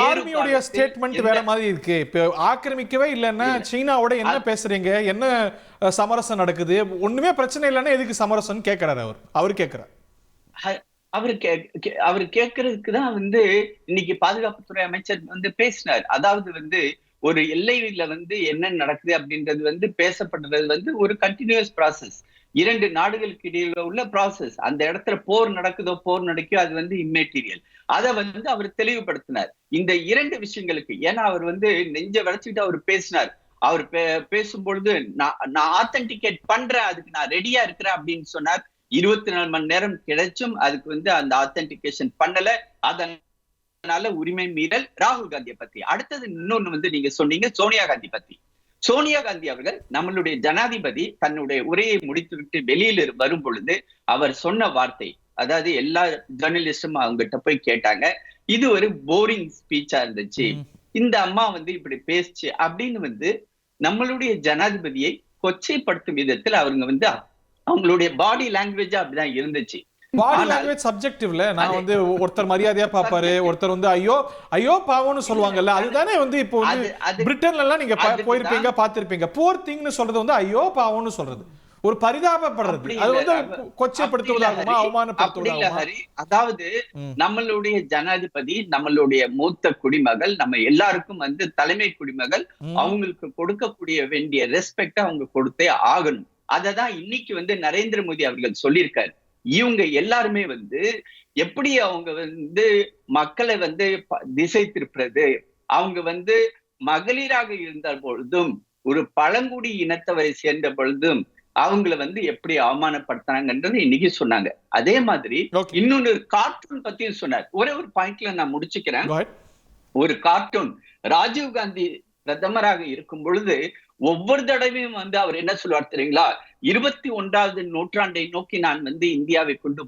ஆர்மியோட ஸ்டேட்மெண்ட் வேற மாதிரி இருக்கு. இப்ப ஆக்கிரமிக்கவே இல்லைன்னா சீனாவோட என்ன பேசுறீங்க, என்ன சமரசம் நடக்குது, ஒண்ணுமே பிரச்சனை இல்லைன்னா எதுக்கு சமரசம் கேட்கிறாரு அவர் கேட்கிறார். அவர் கேட்கறதுக்கு தான் வந்து இன்னைக்கு பாதுகாப்புத்துறை அமைச்சர் வந்து பேசினார். அதாவது வந்து ஒரு எல்லையில வந்து என்ன நடக்குது அப்படின்றது வந்து பேசப்படுறது வந்து ஒரு கண்டினியூஸ் ப்ராசஸ். 2 நாடுகளுக்கு இடையில உள்ள ப்ராசஸ். அந்த இடத்துல போர் நடக்கோ அது வந்து இம்மெட்டீரியல். அதை வந்து அவர் தெளிவுபடுத்தினார். இந்த 2 விஷயங்களுக்கு, ஏன்னா அவர் வந்து நெஞ்ச வளைச்சுக்கிட்டு அவர் பேசினார். அவர் பேசும்பொழுது நான் ஆத்தென்டிகேட் பண்றேன், அதுக்கு நான் ரெடியா இருக்கிறேன் அப்படின்னு சொன்னார். 24 மணி நேரம் கிடைச்சும் அதுக்கு வந்து அந்த ஆத்தென்டிகேஷன் பண்ணல. அதனால உரிமை மீறல். ராகுல் காந்தியை பத்தி அடுத்தது இன்னொன்னு வந்து நீங்க சொன்னீங்க சோனியா காந்தி பத்தி. சோனியா காந்தி அவர்கள் நம்மளுடைய ஜனாதிபதி தன்னுடைய உரையை முடித்துவிட்டு வெளியில் வரும் பொழுது அவர் சொன்ன வார்த்தை, அதாவது எல்லா ஜேர்னலிஸ்டும் அவங்ககிட்ட போய் கேட்டாங்க, இது ஒரு போரிங் ஸ்பீச்சா இருந்துச்சு, இந்த அம்மா வந்து இப்படி பேசுச்சு அப்படின்னு வந்து நம்மளுடைய ஜனாதிபதியை கொச்சைப்படுத்தும் விதத்தில் அவங்க வந்து அவங்களுடைய பாடி லாங்குவேஜா அப்படிதான் இருந்துச்சு. பாடி லாங்குவேஜ் சப்ஜெக்டிவ்ல நான் வந்து ஒருத்தர் மரியாதையா பாப்பாரு, ஒருத்தர் வந்து ஐயோ ஐயோ பாவம்னு சொல்லுவாங்கல்ல, அதுதானே வந்து இப்போ வந்து பிரிட்டன்ல எல்லாம் நீங்க போயிருப்பீங்க பார்த்திருப்பீங்க. போர் திங்னு சொல்றது வந்து ஐயோ பாவம்னு சொல்றது ஒரு பரிதாபப்படுறது, அது வந்து கொச்சைப்படுத்துவதாகுமா அவமானப்படுத்துவதாகுமா? அதாவது நம்மளுடைய ஜனாதிபதி நம்மளுடைய மூத்த குடிமகள், நம்ம எல்லாருக்கும் வந்து தலைமை குடிமகள், அவங்களுக்கு கொடுக்கக்கூடிய வேண்டிய ரெஸ்பெக்ட் அவங்க கொடுத்தே ஆகணும். அததான் இன்னைக்கு வந்து நரேந்திர மோடி அவர்கள் சொல்லியிருக்காரு. இவங்க எல்லாருமே வந்து எப்படி அவங்க வந்து மக்களை வந்து திசை திருப்புறது, அவங்க வந்து மகளிராக இருந்த பொழுதும் ஒரு பழங்குடி இனத்தவரை சேர்ந்த பொழுதும் அவங்கள வந்து எப்படி அவமானப்படுத்தினாங்கன்றது இன்னைக்கு சொன்னாங்க. அதே மாதிரி இன்னொன்னு கார்ட்டூன் பத்தியும் சொன்னார். ஒரே ஒரு பாயிண்ட்ல நான் முடிச்சுக்கிறேன். ஒரு கார்ட்டூன் ராஜீவ் காந்தி பிரதமராக இருக்கும் பொழுது ஒவ்வொரு தடவையும் வந்து அவர் என்ன சொல்லுவார் தெரியுங்களா, 21வது நூற்றாண்டை நோக்கி நான் வந்து இந்தியாவை கொண்டு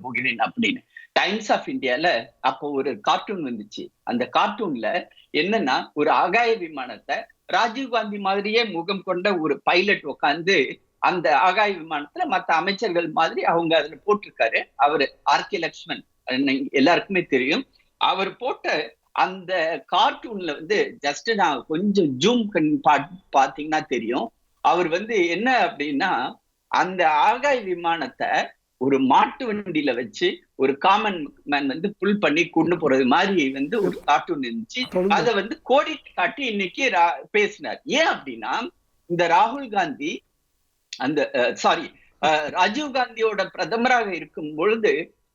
போகிறேன் அப்படின்னு. டைம்ஸ் ஆஃப் இந்தியால அப்போ ஒரு கார்ட்டூன் வந்துச்சு. அந்த கார்ட்டூன்ல என்னன்னா ஒரு ஆகாய விமானத்தை ராஜீவ் காந்தி மாதிரியே முகம் கொண்ட ஒரு பைலட் உட்கார்ந்து அந்த ஆகாய விமானத்துல மற்ற அமைச்சர்கள் மாதிரி அவங்க அதுல போட்டிருக்காரு. அவரு ஆர்.கே. லக்ஷ்மன் எல்லாருக்குமே தெரியும். அவர் போட்ட அந்த கார்ட்டூன்ல வந்து ஜஸ்ட் நான் கொஞ்சம் ஜூம் பாத்தீங்கன்னா தெரியும். அவர் வந்து என்ன அப்படின்னா அந்த ஆகாய விமானத்தை ஒரு மாட்டு வண்டியில வச்சு ஒரு காமன் மேன் வந்து புல் பண்ணி கொண்டு போறது மாதிரி வந்து ஒரு கார்ட்டூன் இருந்துச்சு. அதை வந்து கோடி காட்டி இன்னைக்கு பேசினார். ஏன் அப்படின்னா இந்த ராகுல் காந்தி அந்த ராஜீவ் காந்தியோட பிரதமராக இருக்கும் பொழுது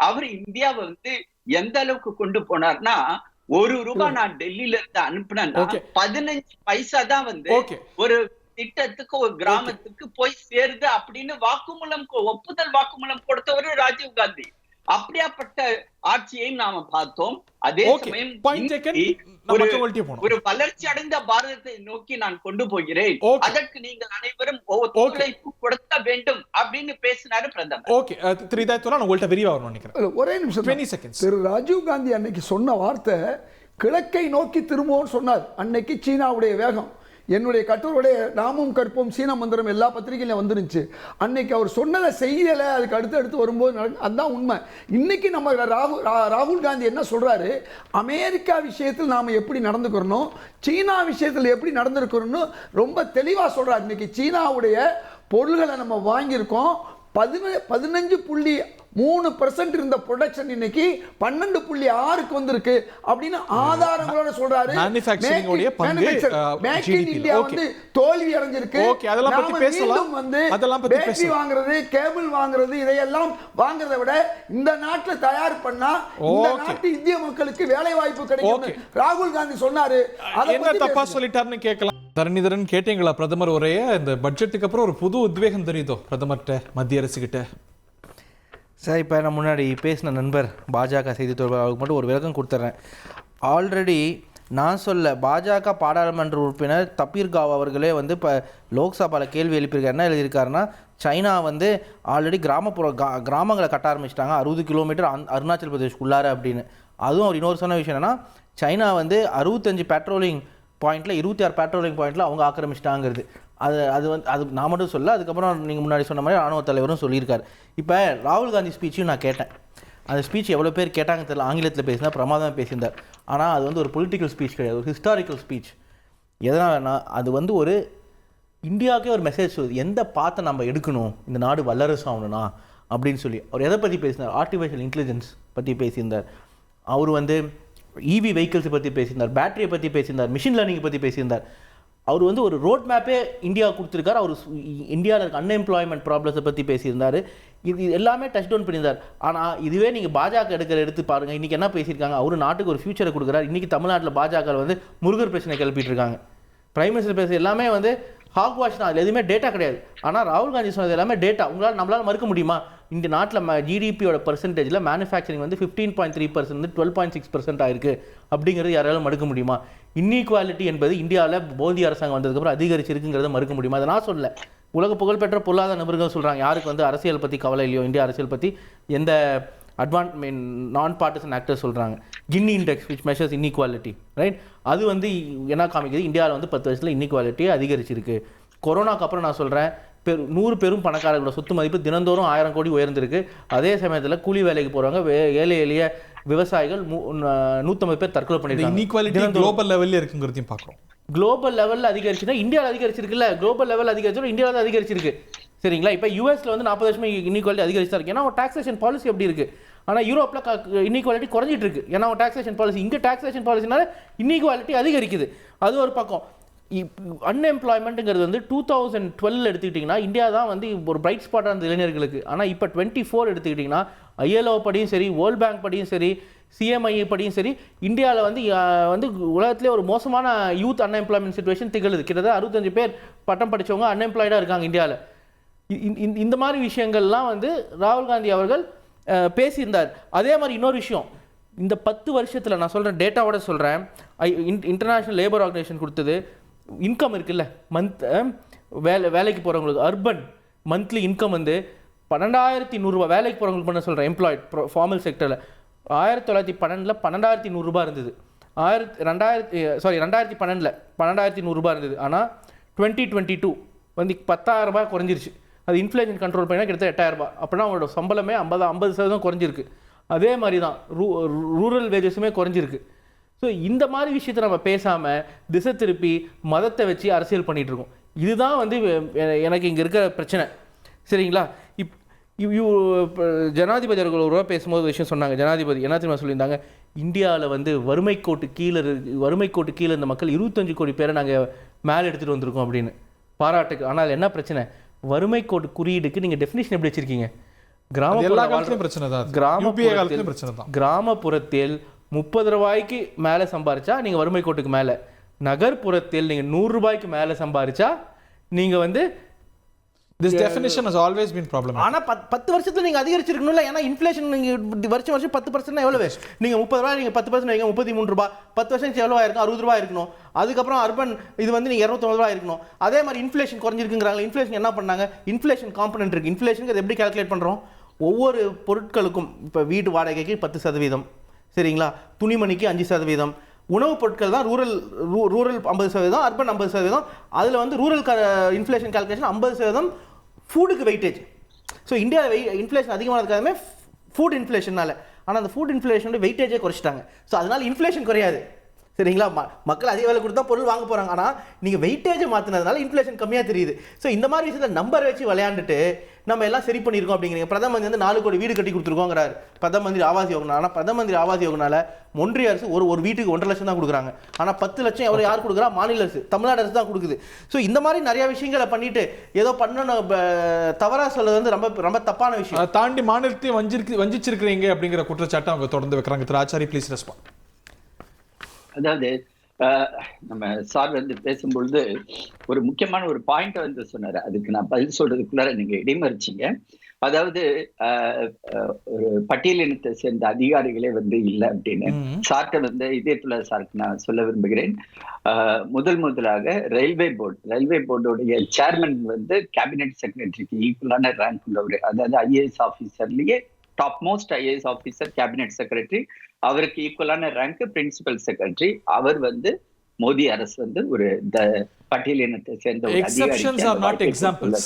அவர் இந்தியாவை வந்து எந்த அளவுக்கு கொண்டு போனார்னா, ₹1 நான் டெல்லியில இருந்து அனுப்புனேன்னா 15 பைசா தான் வந்து ஒரு திட்டத்துக்கு ஒரு கிராமத்துக்கு போய் சேருது அப்படின்னு ஒப்புதல் வாக்குமூலம் கொடுத்தவர் ராஜீவ் காந்தி. அப்படியாப்பட்ட ஆட்சியை நாம பார்த்தோம். அதே சமயம் ஒரு வளர்ச்சி அடைந்த பாரதத்தை நோக்கி நான் கொண்டு போகிறேன், அதற்கு நீங்கள் அனைவரும் ஒத்துழைப்பு கொடுக்க வேண்டும் அப்படின்னு பேசினாரு பிரதமர். ஒரே நிமிஷம். திரு ராஜீவ் காந்தி அன்னைக்கு சொன்ன வார்த்தை கிழக்கை நோக்கி திரும்பவும் சொன்னார். அன்னைக்கு சீனாவுடைய வேகம், என்னுடைய கட்டுரையுடைய நாமும் கற்போம் சீன மந்திரம் எல்லா பத்திரிகையிலும் வந்துருந்துச்சு. அன்னைக்கு அவர் சொன்னதை செய்யலை, அதுக்கு அடுத்து வரும்போது அதுதான் உண்மை. இன்னைக்கு நம்ம ராகுல் காந்தி என்ன சொல்றாரு, அமெரிக்கா விஷயத்தில் நாம் எப்படி நடந்துக்கிறோம், சீனா விஷயத்தில் எப்படி நடந்துருக்கிறோம்னு ரொம்ப தெளிவாக சொல்றாரு. இன்னைக்கு சீனாவுடைய பொருள்களை நம்ம வாங்கியிருக்கோம். 15.3% இருந்த ப்ரொடக்ஷன் இன்னைக்கு 12.6க்கு வந்திருக்கு அப்படின்னு ஆதாரங்களோட சொல்றாரு. மேக் இன் இந்தியா வந்து தோல்வி அடைஞ்சிருக்கு. பேட்டரி வாங்குறது, கேபிள் வாங்குறது, இதையெல்லாம் வாங்குறதை விட இந்த நாட்டில் தயார் பண்ணா இந்த நாட்டு இந்திய மக்களுக்கு வேலை வாய்ப்பு கிடைக்கும் ராகுல் காந்தி சொன்னாரு. என்ன தப்பா சொல்லிட்டாருன்னு கேட்கலாம். தரணிதரன் கேட்டீங்களா பிரதமர் உரைய? இந்த பட்ஜெட்டுக்கு அப்புறம் ஒரு புது உத்வேகம் தெரியுதோ பிரதமர்கிட்ட, மத்திய அரசு கிட்ட? சார், இப்போ நான் முன்னாடி பேசின நண்பர் பாஜக செய்தி தொடர்பாளருக்கு மட்டும் ஒரு விளக்கம் கொடுத்துட்றேன். ஆல்ரெடி நான் சொல்ல பாஜக பாராளுமன்ற உறுப்பினர் தபீர் காவ் அவர்களே வந்து இப்போ லோக்சபாவில் கேள்வி எழுப்பியிருக்காரு. என்ன எழுதியிருக்காருன்னா, சைனா வந்து ஆல்ரெடி கிராமங்களை கட்ட ஆரம்பிச்சிட்டாங்க 60 கிலோமீட்டர் அருணாச்சல் பிரதேஷ்குள்ளார அப்படின்னு. அதுவும் அவர் இன்னொரு சொன்ன விஷயம் என்னன்னா, சைனா வந்து 65 பெட்ரோலிங் பாயிண்டில் 26 பெட்ரோலிங் பாயிண்டில் அவங்க ஆக்கிரமிச்சிட்டாங்கிறது. அது நான் மட்டும் சொல்ல, அதுக்கப்புறம் நீங்கள் முன்னாடி சொன்ன மாதிரி ராணுவ தலைவரும் சொல்லியிருக்காரு. இப்போ ராகுல் காந்தி ஸ்பீச்சையும் நான் கேட்டேன். அந்த ஸ்பீச் எவ்வளோ பேர் கேட்டாங்க தெரியல. ஆங்கிலத்தில் பேசினா பிரமாதமாக பேசியிருந்தார். ஆனால் அது வந்து ஒரு பொலிட்டிக்கல் ஸ்பீச் கிடையாது, ஒரு ஹிஸ்டாரிக்கல் ஸ்பீச். எதனாலனா அது வந்து ஒரு இந்தியாவுக்கே ஒரு மெசேஜ் சொல்லுது, எந்த பாத்தை நம்ம எடுக்கணும் இந்த நாடு வல்லரசு ஆகணும்னா அப்படின்னு சொல்லி. அவர் எதை பற்றி பேசினார்? ஆர்டிஃபிஷியல் இன்டெலிஜென்ஸ் பற்றி பேசியிருந்தார். அவர் வந்து இவி வெஹிக்கிள்ஸை பற்றி பேசியிருந்தார், பேட்டரியை பற்றி பேசியிருந்தார், மிஷின் லேர்னிங்கை பற்றி பேசியிருந்தார். அவர் வந்து ஒரு ரோட் மேப்பே இந்தியா கொடுத்துருக்காரு. அவர் இந்தியாவில் இருக்க அன்எம்ப்ளாய்மெண்ட் ப்ராப்ளத்தை பற்றி பேசியிருந்தார். இது எல்லாமே டச் டவுன் பண்ணியிருந்தார். ஆனால் இதுவே நீங்கள் பாஜக எடுத்து பாருங்கள், இன்றைக்கி என்ன பேசியிருக்காங்க. அவர் நாட்டுக்கு ஒரு ஃபியூச்சரை கொடுக்குறாரு. இன்றைக்கி தமிழ்நாட்டில் பாஜக வந்து முருகர் பிரச்சனை கிளப்பிட்டு இருக்காங்க. பிரைம் மினிஸ்டர் பேசுறது எல்லாமே வந்து ஹாக் வாஷ் தான், அதில் எதுவுமே டேட்டா கிடையாது. ஆனால் ராகுல் காந்தி சொன்னது எல்லாமே டேட்டா. நம்மளால் மறுக்க முடியுமா? இந்த நாட்டில் ஜிடிபியோட பர்சன்டேஜில் மேனுஃபேக்சரிங் வந்து 15.3% 12.6% ஆயிருக்கு அப்படிங்கிறது யாராலும் மறுக்க முடியுமா? இன்இக்வாலிட்டி என்பது இந்தியாவில் மோடி அரசாங்கம் வந்ததுக்கப்புறம் அதிகரிச்சிருக்குங்கிறத மறுக்க முடியுமா? அதை நான் சொல்லலை, உலக புகழ்பெற்ற பொருளாதார நிபுணர்கள் சொல்கிறாங்க. யாருக்கு வந்து அரசியல் பற்றி கவலை இல்லையோ, இந்தியா அரசியல் பற்றி எந்த நான் பார்ட்டிசன் ஆக்டர் சொல்கிறாங்க. Kinni index which measures inequality, right? அது வந்து என்ன காமிக்குது? இந்தியாவில் வந்து 10 வருஷத்தில் இன்இக்வாலிட்டியே அதிகரிச்சிருக்கு. கொரோனாக்கு அப்புறம் நான் சொல்கிறேன், 100 பெரும் பணக்காரர்களோட சொத்து மதிப்பு தினந்தோறும் 1000 கோடி உயர்ந்திருக்கு. அதே சமயத்தில் கூலி வேலைக்கு போகிறவங்க, ஏழை எளிய விவசாயிகள் 150 பேர் தற்கொலை பண்ணிருக்காங்க. இன்இக்வாலிட்டி குளோபல் லெவல்ல இருக்குங்கிறதையும் பார்க்குறோம். குளோபல் லெவலில் அதிகரிச்சுன்னா இந்தியாவில் அதிகரிச்சிருக்குல்ல, குளோபல் லெவல் அதிகரிச்சோம், இந்தியாவில் அதிகரிச்சிருக்கு. சரிங்களா? இப்போ யூஎஸ்ல வந்து 40 வருஷமா இன்இக்வாலிட்டி அதிகரிச்சு தான் இருக்கு. ஏன்னா டாக்ஸேஷன் பாலிசி எப்படி இருக்கு. ஆனால் யூரோப்பில் இன்இக்வாலிட்டி குறைஞ்சிட்டு இருக்கு. ஏன்னா டாக்ஸேஷன் பாலிசி, இங்கே டாக்ஸேஷன் பாலிசினால இன்இக்வாலிட்டி அதிகரிக்குது. அது ஒரு பக்கம். அன்எம்ப்ளாய்மெண்ட்டுங்கிறது வந்து 2012 எடுத்துக்கிட்டிங்கன்னா இந்தியா தான் வந்து ஒரு பிரைட் ஸ்பாட்டாக இருந்த இளைஞர்களுக்கு. ஆனால் இப்போ 24 எடுத்துக்கிட்டிங்கன்னா ILO படியும் சரி, வேர்ல்ட் பேங்க் படியும் சரி, CMI படியும் சரி, இந்தியாவில் வந்து உலகத்திலே ஒரு மோசமான யூத் அன்எம்ப்ளாய்மெண்ட் சிச்சுவேஷன் திகழுது. கிட்டத்தட்ட 65 பேர் பட்டம் படித்தவங்க அன்எம்ப்ளாய்டாக இருக்காங்க இந்தியாவில். இந்த மாதிரி விஷயங்கள்லாம் வந்து ராகுல் காந்தி அவர்கள் பேசியிருந்தார். அதே மாதிரி இன்னொரு விஷயம், இந்த 10 வருஷத்தில் நான் சொல்கிறேன், டேட்டாவோட சொல்கிறேன், இன்டர்நேஷ்னல் லேபர் ஆர்கனைசேஷன் கொடுத்தது இன்கம் இருக்குல்ல, வேலைக்கு போகிறவங்களுக்கு அர்பன் மந்த்லி இன்கம் வந்து 12,100 ரூபா. வேலைக்கு போகிறவங்களுக்கு பண்ண சொல்கிறேன், எம்ப்ளாய்ட் ஃபார்மல் செக்டரில் 1912 12,100 ரூபா இருந்தது. 2012 12,100 ரூபா இருந்தது. ஆனால் 2022 வந்து 10,000 ரூபாய் குறைஞ்சிருச்சு. அது இன்ஃப்ளேஷன் கண்ட்ரோல் பண்ணினா கிட்டத்தட்ட 8,000 ரூபாய். அப்படின்னா அவங்களோட சம்பளமே 50% குறைஞ்சிருக்கு. அதே மாதிரி தான் ரூரல் வேஜஸுமே குறைஞ்சிருக்கு. ஸோ இந்த மாதிரி விஷயத்தை நம்ம பேசாமல் திசை திருப்பி மதத்தை வச்சு அரசியல் பண்ணிகிட்டு இருக்கோம். இதுதான் வந்து எனக்கு இங்கே இருக்கிற பிரச்சனை. சரிங்களா? ஜனாதிபதி அவர்கள் ஒரு ரூபா பேசும்போது ஒரு விஷயம் சொன்னாங்க. ஜனாதிபதி என்ன தெரியுமா சொல்லியிருந்தாங்க? இந்தியாவில் வந்து வறுமை கோட்டு கீழே இருந்த மக்கள் 25 கோடி பேரை நாங்கள் மேலே எடுத்துகிட்டு வந்திருக்கோம் அப்படின்னு பாராட்டுக்கு. ஆனால் என்ன பிரச்சனை? வறுமை கோட்டு குறியீடுக்கு நீங்கள் டெஃபினிஷன் எப்படி வச்சுருக்கீங்க? கிராமப்புறத்தில் 30 ரூபாய்க்கு மேலே சம்பாரிச்சா நீங்கள் வறுமை கோட்டுக்கு மேலே, நகர்ப்புறத்தில் நீங்கள் 100 ரூபாய்க்கு மேலே சம்பாரிச்சா நீங்கள் வந்து This definition has always been problematic. ஆனால் 10 வருஷத்துல நீங்கள் அதிகரிச்சிருக்கணும்ல. ஏன்னா இன்ஃப்ளேஷன் நீங்கள் வருஷம் 10% எவ்வளோ? நீங்கள் 30 ரூபாய், நீங்கள் 10% வைங்க, 33 ரூபாய். 10 வருஷம் எவ்வளோ ஆயிருக்கும்? 60 ரூபாய் இருக்கணும். அதுக்கப்புறம் அர்பன் இது வந்து நீங்கள் 250 ரூபாய் இருக்கணும். அதே மாதிரி இன்ஃப்ளேஷன் குறைஞ்சிருக்குங்கிறாங்க. இன்ஃப்ளேஷன் என்ன பண்ணாங்க? இன்ஃப்ளேஷன் காம்பனன்ட் இருக்குது. இன்ஃப்ளேஷனுக்கு எப்படி கால்குலேட் பண்ணுறோம்? ஒவ்வொரு பொருட்களுக்கும் இப்போ வீட்டு வாடகைக்கு 10%, சரிங்களா, துணிமணிக்கு 5%, உணவுப் பொருட்கள் தான் ரூரல் 50%, அர்பன் 50%. அதில் வந்து ரூரல் இன்ஃப்ளேஷன் கால்குலேஷன் 50%. ஃபுட்டுக்கு வெயிட்டேஜ். ஸோ இந்தியாவில் இன்ஃப்ளேஷன் அதிகமானதுக்காகவே ஃபுட் இன்ஃப்ளேஷனால. ஆனால் அந்த ஃபுட் இன்ஃப்ளேஷனோட வெயிட்டேஜே குறைச்சிட்டாங்க. ஸோ அதனால் இன்ஃப்ளேஷன் குறையாது. சரிங்களா? மக்கள் அதிக விலை கொடுத்தா பொருள் வாங்க போகிறாங்க. ஆனால் நீங்கள் வெயிட்டேஜை மாற்றினதுனால இன்ஃப்ளேஷன் கம்மியாக தெரியுது. ஸோ இந்த மாதிரி விஷயத்தில் நம்பர் வச்சு விளையாண்டுட்டு நம்ம எல்லாம் சரி பண்ணியிருக்கோம் அப்படிங்கிறீங்க. பிரதம மந்திரி வந்து 4 கோடி வீடு கட்டி கொடுத்துருக்கோங்கிறாரு, பிரதம மந்திரி ஆவாஸ் யோஜனா. ஆனால் பிரதம மந்திரி ஆவாஸ் யோஜனால ஒன்றிய அரசு ஒரு வீட்டுக்கு 1.5 லட்சம் தான் கொடுக்குறாங்க. ஆனால் 10 லட்சம் எவ்வளோ யார் கொடுக்குறா? மாநில அரசு, தமிழ்நாடு அரசு தான் கொடுக்குது. ஸோ இந்த மாதிரி நிறைய விஷயங்களை பண்ணிட்டு ஏதோ பண்ணணும் தவறாக சொல்றது வந்து ரொம்ப ரொம்ப தப்பான விஷயம். அதை தாண்டி மாநிலத்தை வஞ்சிச்சிருக்கிறீங்க அப்படிங்கிற குற்றச்சாட்டை அவங்க தொடர்ந்து வைக்கிறாங்க. திரு ஆச்சாரி, ப்ளீஸ் ரெஸ்பாண்ட். அதாவது நம்ம சார் வந்து பேசும்பொழுது ஒரு முக்கியமான ஒரு பாயிண்ட் வந்து சொன்னாரு. அதுக்கு நான் பதில் சொல்றதுக்குள்ளார நீங்க இடைமறிச்சிங்க. அதாவது ஒரு பட்டியலினத்தை சேர்ந்த அதிகாரிகளே வந்து இல்லை அப்படின்னு சார்ட்ட வந்து இதயத்துள்ள சாருக்கு நான் சொல்ல விரும்புகிறேன். முதலாக ரயில்வே போர்டோடைய சேர்மன் வந்து கேபினெட் செக்ரட்டரிக்கு ஈக்குவலான ரேங்க் உள்ளவர். அதாவது IAS ஆஃபீஸர்லயே top most IAS officer cabinet secretary. அவருக்கு ஈக்குவலான ரேங்க் பிரின்சிபல் செக்ரட்டரி. அவர் வந்து மோடி அரசு வந்து ஒரு பட்டியலினத்தை சேர்ந்த ஒரு அதிகாரி.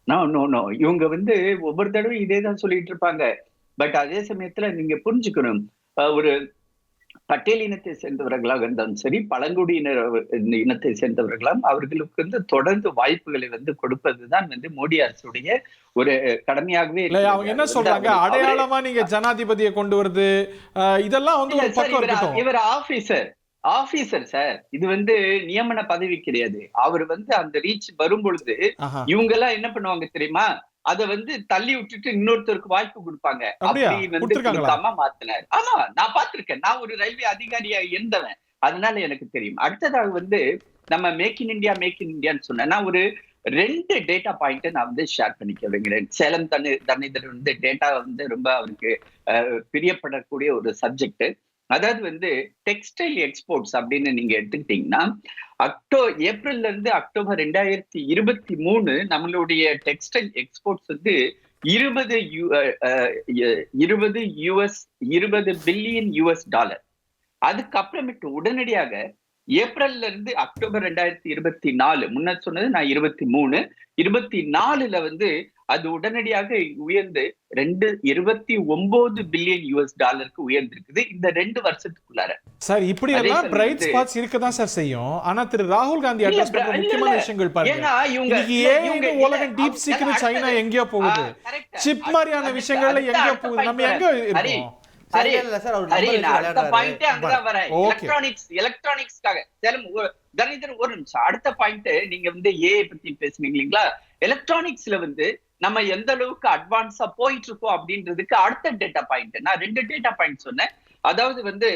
நோ இவங்க வந்து ஒவ்வொரு தடவையும் இதே தான் சொல்லிட்டு இருப்பாங்க. பட் அதே சமயத்துல நீங்க புரிஞ்சுக்கணும், ஒரு பட்டியலினத்தை சேர்ந்தவர்களாக இருந்தாலும் சரி, பழங்குடியினர் இனத்தை சேர்ந்தவர்களாம், அவர்களுக்கு வந்து தொடர்ந்து வாய்ப்புகளை வந்து கொடுப்பதுதான் வந்து மோடி அரசுடைய ஒரு கடமையாகவே. அவங்க என்ன சொல்றாங்க? அடையாளமா நீங்க ஜனாதிபதியை கொண்டு வருது, இதெல்லாம் வந்து இவர் ஆபீசர் சார். இது வந்து நியமன பதவி கிடையாது. அவர் வந்து அந்த ரீச் வரும் பொழுது இவங்க எல்லாம் என்ன பண்ணுவாங்க தெரியுமா? அதை வந்து தள்ளி விட்டுட்டு இன்னொருத்தருக்கு வாய்ப்பு கொடுப்பாங்க. அப்படி வந்து கொடுக்காம மாத்தினார். ஆமா, நான் பார்த்திருக்கேன். நான் ஒரு ரயில்வே அதிகாரியா இருந்தவன், அதனால எனக்கு தெரியும். அடுத்ததாக வந்து நம்ம மேக் இன் இந்தியான்னு சொன்னா ஒரு 2 டேட்டா பாயிண்ட் நான் வந்து ஷேர் பண்ணிக்க விரும்புகிறேன். சேலம் தன்னிதர் வந்து டேட்டா வந்து ரொம்ப அவருக்கு பிரியப்படக்கூடிய ஒரு சப்ஜெக்ட். அதாவது வந்து டெக்ஸ்டைல் எக்ஸ்போர்ட்ஸ் அப்படின்னு நீங்க எடுத்துக்கிட்டீங்கன்னா ஏப்ரல்ல இருந்து அக்டோபர் 2023 நம்மளுடைய டெக்ஸ்டைல் எக்ஸ்போர்ட்ஸ் வந்து 20 பில்லியன் யூஎஸ் டாலர். அதுக்கப்புறமேட்டு உடனடியாக ஏப்ரல்ல இருந்து அக்டோபர் 2024, முன்ன சொன்னது நான் 24ல வந்து அது உடனடியாக உயர்ந்து 29 பில்லியன் யூஎஸ் டாலருக்கு உயர்ந்திருக்குது இந்த 2 வருஷத்துக்குள்ளார. சார் இப்படி எல்லாம் பிரைட் ஸ்பாட்ஸ் இருக்கதான் சார் செய்யும். ஆனா திரு ராகுல் காந்தி அட்ரஸ் பண்ற முக்கியமான விஷயங்கள் பாருங்க. உலகம் டீப் சீக்ரெட் சைனா எங்கேயோ போகுது, சிப் மாதிரியான விஷயங்கள்ல எங்கேயோ போகுது, நம்ம எங்க இருக்கோம்? ஒரு நிமிஷம், அடுத்த பாயிண்ட் நீங்க வந்து ஏஐ பத்தி பேசுனீங்க இல்லைங்களா? எலக்ட்ரானிக்ஸ்ல வந்து நம்ம எந்த அளவுக்கு அட்வான்ஸா போயிட்டு இருக்கோம் அப்படின்றதுக்கு அடுத்த டேட்டா பாயிண்ட் நான் 2 டேட்டா பாயிண்ட் சொன்னேன். அதாவது வந்து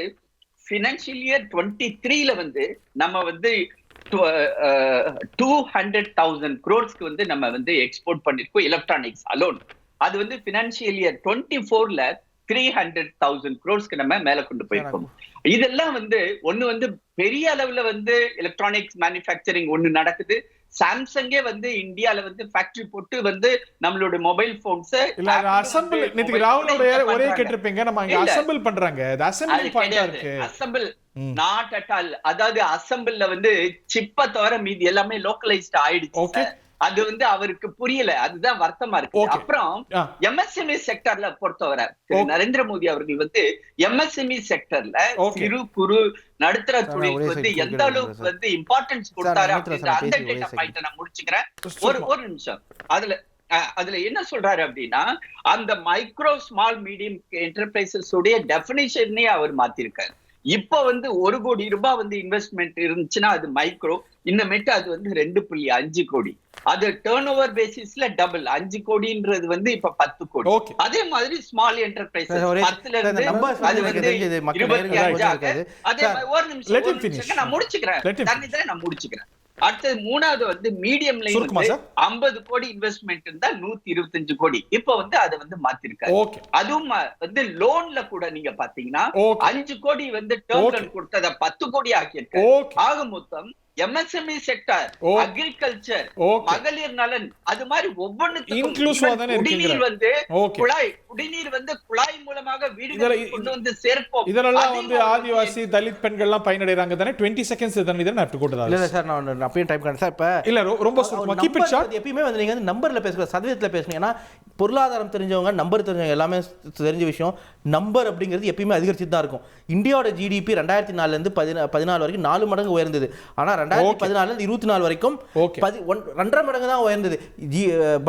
ஃபினான்ஷியல் இயர் 23ல வந்து நம்ம வந்து 200,000 crores வந்து நம்ம வந்து எக்ஸ்போர்ட் பண்ணிருக்கோம் எலக்ட்ரானிக்ஸ் அலோன். அது வந்து ஃபினான்ஷியல் இயர் 24ல 300,000 crores நம்ம மேல கொண்டு போயிருக்கோம். இதெல்லாம் வந்து ஒண்ணு வந்து பெரிய அளவுல வந்து எலக்ட்ரானிக்ஸ் மேனுஃபேக்சரிங் ஒண்ணு நடக்குது. சாம்சங்கே வந்து இந்தியால வந்து ஃபேக்டரி போட்டு வந்து நம்மளோட மொபைல் போன்ஸ் அசெம்பிள் நேத்து ராகுலோட ஒரே கேட்டிருப்பீங்க, நம்ம அங்க அசெம்பிள் பண்றாங்க. அது அசெம்பிள் பாயிண்டா இருக்கு. Assemble not at all. அதாவது அசெம்பிள்ல வந்து சிப்ப தவிர மீதி எல்லாமே லோக்கலைஸ்ட் ஆயிடுச்சு. அது வந்து அவருக்கு புரியல, அதுதான் வருத்தமா இருக்கு. அப்புறம் எம்எஸ்எம்இ செக்டர்ல பொறுத்தவரை நரேந்திர மோடி அவர்கள் வந்து எம்எஸ்எம்இ செக்டர்ல சிறு குறு நடுத்தர தொழிலுக்கு வந்து எந்த அளவுக்கு வந்து இம்பார்ட்டன்ஸ் கொடுத்தாரு அப்படின்ற அந்த டேட்டா பாயிண்ட் நான் முடிச்சுக்கிறேன். ஒரு நிமிஷம். அதுல என்ன சொல்றாரு அப்படின்னா அந்த மைக்ரோ ஸ்மால் மீடியம் என்டர்பிரைசஸ் உடைய டெபினிஷனே அவர் மாத்திருக்காரு. இப்ப வந்து 1 கோடி ரூபாய் வந்து இன்வெஸ்ட்மெண்ட் இருந்துச்சுன்னா அது மைக்ரோ, இன்னமேட்டு அது வந்து 2.5 கோடி. அது டர்ன் ஓவர் பேசிஸ்ல டபுள் 5 கோடின்றது வந்து இப்ப 10 கோடி. அதே மாதிரி ஸ்மால் என்டர்பிரைசஸ் 10ல இருந்து அது வந்து 25 ஆகுது. அதே ஒரு நிமிஷம் நான் முடிச்சுக்கிறேன். அடுத்தது 3வது வந்து மீடியம் லைன் 50 கோடி இன்வெஸ்ட்மெண்ட் இருந்தா 125 கோடி. இப்ப வந்து அதை வந்து மாத்திருக்காரு. அதுவும் வந்து லோன்ல கூட நீங்க பாத்தீங்கன்னா 5 கோடி வந்து டேர்ம் லோன் கொடுத்தத 10 கோடி ஆக்கியிருக்காரு. ஆக மொத்தம் எம்எஸ்எம்இ செக்டர், அக்ரிகல்ச்சர், மகளிர் நலன், அது மாதிரி ஒவ்வொன்றுக்கும் குடிநீர் வந்து குழாய் மூலமாக வீடுகளுக்கு கொண்டு வந்து சேர்ப்போம். இதெல்லாம் வந்து ஆதிவாசி தலித் பெண்கள் எல்லாம் பயனடைறாங்க தானே. 20 seconds தானே நான் அப்படி கொடுத்தா இல்ல சார், நான் அப்படியே டைப் பண்ணேன் சார். இப்ப இல்ல ரொம்ப கீப் இட் ஷார்ட். எப்பவுமே வந்து நீங்க வந்து நம்பர்ல பேசுற சதவீதத்துல பேசணும். ஏன்னா பொருளாதாரம் தெரிஞ்சவங்க நம்பர் தெரிஞ்சவங்க எல்லாமே தெரிஞ்ச விஷயம். நம்பர் அப்படிங்கிறது எப்பயுமே அதிகரிச்சுட்டு தான் இருக்கும். இந்தியாவோட ஜிடிபி 2004ல இருந்து 14 வரைக்கும் 4 மடங்கு உயர்ந்தது. ஆனா 2014 இருந்து 24 வரைக்கும் 2.5 மடங்கு தான் உயர்ந்தது.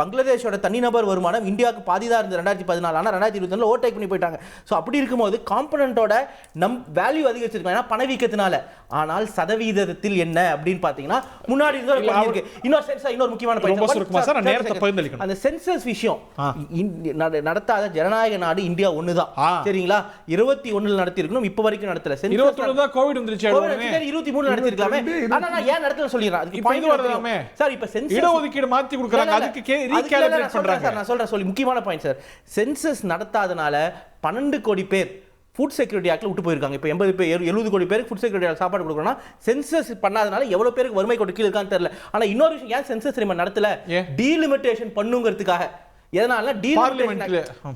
பங்களாதேஷோட தனிநபர் வருமானம் இந்தியாவுக்கு பாதி தான் இருந்தது 2014. ஆனா 2021 ஓவர்டேக் பண்ணி போயிட்டாங்க. சோ அப்படி இருக்கும்போது காம்பனன்ட்டோட வேல்யூ அதிகரிச்சிருக்கும், ஏன்னா பணவீக்கத்தினால. ஆனால் சதவீதத்தில் என்ன அப்படின்னு பாத்தீங்கன்னா முன்னாடி இருக்கு. இன்னொரு முக்கியமான பாயிண்ட், அந்த சென்சஸ் விஷயம். நடத்தாத ஜனநாயக நாடு இந்தியா ஒண்ணுதான். சரிங்களா? 21ல நடத்தி இருக்கணும், இப்ப வரைக்கும் நடத்தல. 21 தான் கோவிட் வந்துருச்சு, 23ல நடத்தி இருக்கலாமே. ஆனா நான் ஏன் நடத்தல சொல்லிறேன். அதுக்கு பாயிண்ட் வரலாமே சார். இப்ப சென்சஸ் இடஒதுக்கீடு மாத்தி கொடுக்கறாங்க, அதுக்கு ரீகாலிபிரேட் பண்றாங்க. நான் சொல்றேன் சொல்லி முக்கியமான பாயிண்ட் சார். சென்சஸ் நடத்தாதனால 12 கோடி பேர் ஃபுட் செக்யூரிட்டி ஆக்ட்ல விட்டு போயிருக்காங்க. இப்போ 70 கோடி பேருக்கு ஃபுட் செக்யூரிட்டி ஆக்ட் சாப்பாடு கொடுக்கணும்னா சென்சஸ் பண்ணாதனால எவ்வளவு பேருக்கு வறுமை கோட்டு கீழ இருக்கான்னு தெரியல. ஆனா இன்னொரு விஷயம், ஏன் சென்சஸ் நடத்தல? டீலிமிட்டேஷன் பண்ணுங்கிறதுக்காக. எதனால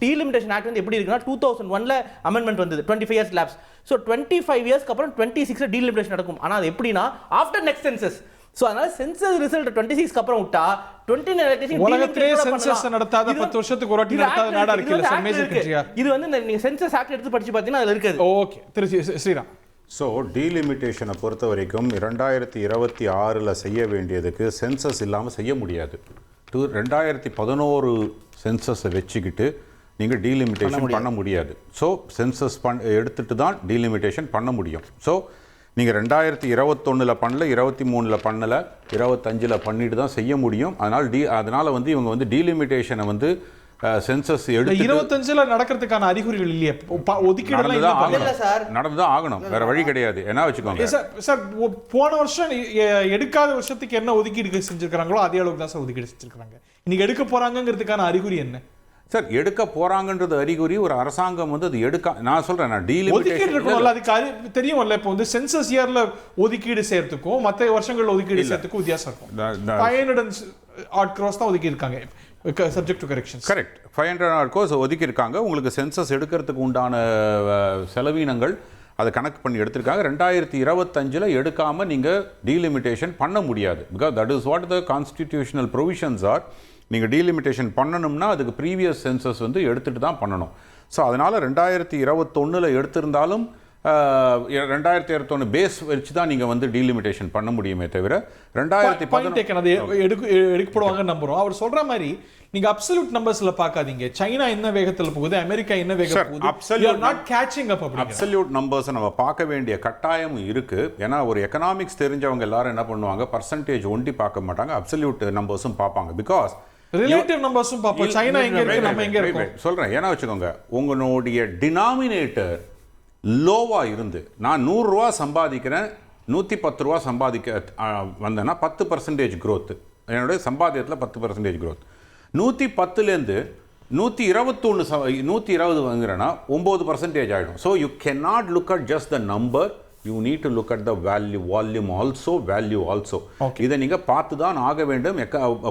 டீலிமிட்டேஷன் ஆக்ட் வந்து எப்படி இருக்குன்னா 2001ல அமெண்ட்மென்ட் வந்தது, 25 இயர்ஸ் லாப்ஸ். சோ 25 இயர்ஸ்க்கு அப்புறம் 26ல டீலிமிட்டேஷன் நடக்கும். ஆனா அது எப்படின்னா ஆஃப்டர் நெக்ஸ்ட் சென்சஸ். சோ அதனால சென்சஸ் ரிசல்ட் 26க்கு அப்புறம் விட்டா 29 உலகத்திலே சென்சஸ் நடத்தாத 10 வருஷத்துக்கு ஒரு வாட்டி நடத்தாத நாடா இருக்குல்ல சார் மேஜர் கண்ட்ரியா. இது வந்து நீங்க சென்சஸ் ஆக்ட் எடுத்து படிச்சு பார்த்தீங்கன்னா அதுல இருக்குது. ஓகே திருச்சி ஸ்ரீராம். ஸோ டீலிமிட்டேஷனை பொறுத்த வரைக்கும் 2026ல் செய்ய வேண்டியதுக்கு சென்சஸ் இல்லாமல் செய்ய முடியாது. 2011 சென்சஸை வச்சுக்கிட்டு நீங்கள் டீலிமிட்டேஷன் பண்ண முடியாது. ஸோ சென்சஸ் எடுத்துட்டு தான் டீலிமிட்டேஷன் பண்ண முடியும். ஸோ நீங்கள் 2021ல் பண்ணல, 23ல் பண்ணலை, 25ல் பண்ணிட்டு தான் செய்ய முடியும். அதனால் வந்து இவங்க வந்து டீலிமிட்டேஷனை வந்து சென்சஸ் எடுத்து 25ல நடக்கிறதுக்கான அறிகுறிகள் இல்லையே, ஒதுக்கீடு நடந்துதான் ஆகணும், வேற வழி கிடையாது. என்ன வச்சுக்கோங்க சார், போன வருஷம் எடுக்காத வருஷத்துக்கு என்ன ஒதுக்கீடு செஞ்சிருக்காங்களோ அதே அளவுக்கு தான் சார் ஒதுக்கீடு செஞ்சிருக்காங்க. இன்னைக்கு எடுக்க போறாங்கிறதுக்கான அறிகுறி என்ன சார்? எடுக்க போறாங்கன்றது அறிகுறி. ஒரு அரசாங்கம் வந்து அது எடுக்க, நான் சொல்றேன், நான் ஒதுக்கீடு இருக்கணும்ல, அதுக்கு தெரியும்ல. இப்போ வந்து சென்சஸ் இயர்ல ஒதுக்கீடு செய்யறதுக்கும் மற்ற வருஷங்கள்ல ஒதுக்கீடு செய்யறதுக்கும் வித்தியாசம் இருக்கும். 500 crores தான் ஒதுக்கி இருக்காங்க, subject to correction. Correct, 500 crores ஒதுக்கி இருக்காங்க. உங்களுக்கு சென்சஸ் எடுக்கிறதுக்கு உண்டான செலவினங்கள் அதை கணக்கு பண்ணி எடுத்திருக்காங்க. 2025 எடுக்காம நீங்க டீலிமிட்டேஷன் பண்ண முடியாது. Because that is what the constitutional provisions are. நீங்கள் டீலிமிட்டேஷன் பண்ணணும்னா அதுக்கு ப்ரீவியஸ் சென்சஸ் வந்து எடுத்துகிட்டு தான் பண்ணணும். ஸோ அதனால் 2021 எடுத்திருந்தாலும் 2021 பேஸ் வச்சு தான் நீங்கள் வந்து டீலிமிட்டேஷன் பண்ண முடியுமே தவிர 2011 எடுக்கப்படுவாங்கன்னு நம்புறோம். அவர் சொல்கிற மாதிரி நீங்கள் அப்சல்யூட் நம்பர்ஸில் பார்க்காதீங்க. சைனா என்ன வேகத்தில் போகுது, அமெரிக்கா என்ன வேகத்தில் போகுது, நாட் கேட்சிங் அப். அப்சல்யூட் நம்பர்ஸை நம்ம பார்க்க வேண்டிய கட்டாயம் இருக்குது. ஏன்னா ஒரு எக்கனாமிக்ஸ் தெரிஞ்சவங்க எல்லாரும் என்ன பண்ணுவாங்க, பர்சன்டேஜ் ஒண்டி பார்க்க மாட்டாங்க, அப்சல்யூட் நம்பர்ஸும் பார்ப்பாங்க. பிகாஸ் ரிலேட்டிவ் நம்பர்ஸும் பார்ப்போம். சைனா எங்க இருக்கு, நம்ம எங்க இருக்கோம் சொல்றேன். ஏன்னா வச்சுக்கோங்க, உங்களுடைய டினாமினேட்டர் லோவா இருந்து நான் 100 ரூபா சம்பாதிக்கிறேன், 110 ரூபா சம்பாதிக்க வந்தேன்னா 10% growth, என்னுடைய சம்பாத்தியத்தில் 10% growth. 110லேருந்து 120 வாங்குறேன்னா 9% ஆகிடும். So you can not look at just the number, you need to look at the volume also, value also. இதை நீங்கள் பார்த்து தான் ஆக வேண்டும்.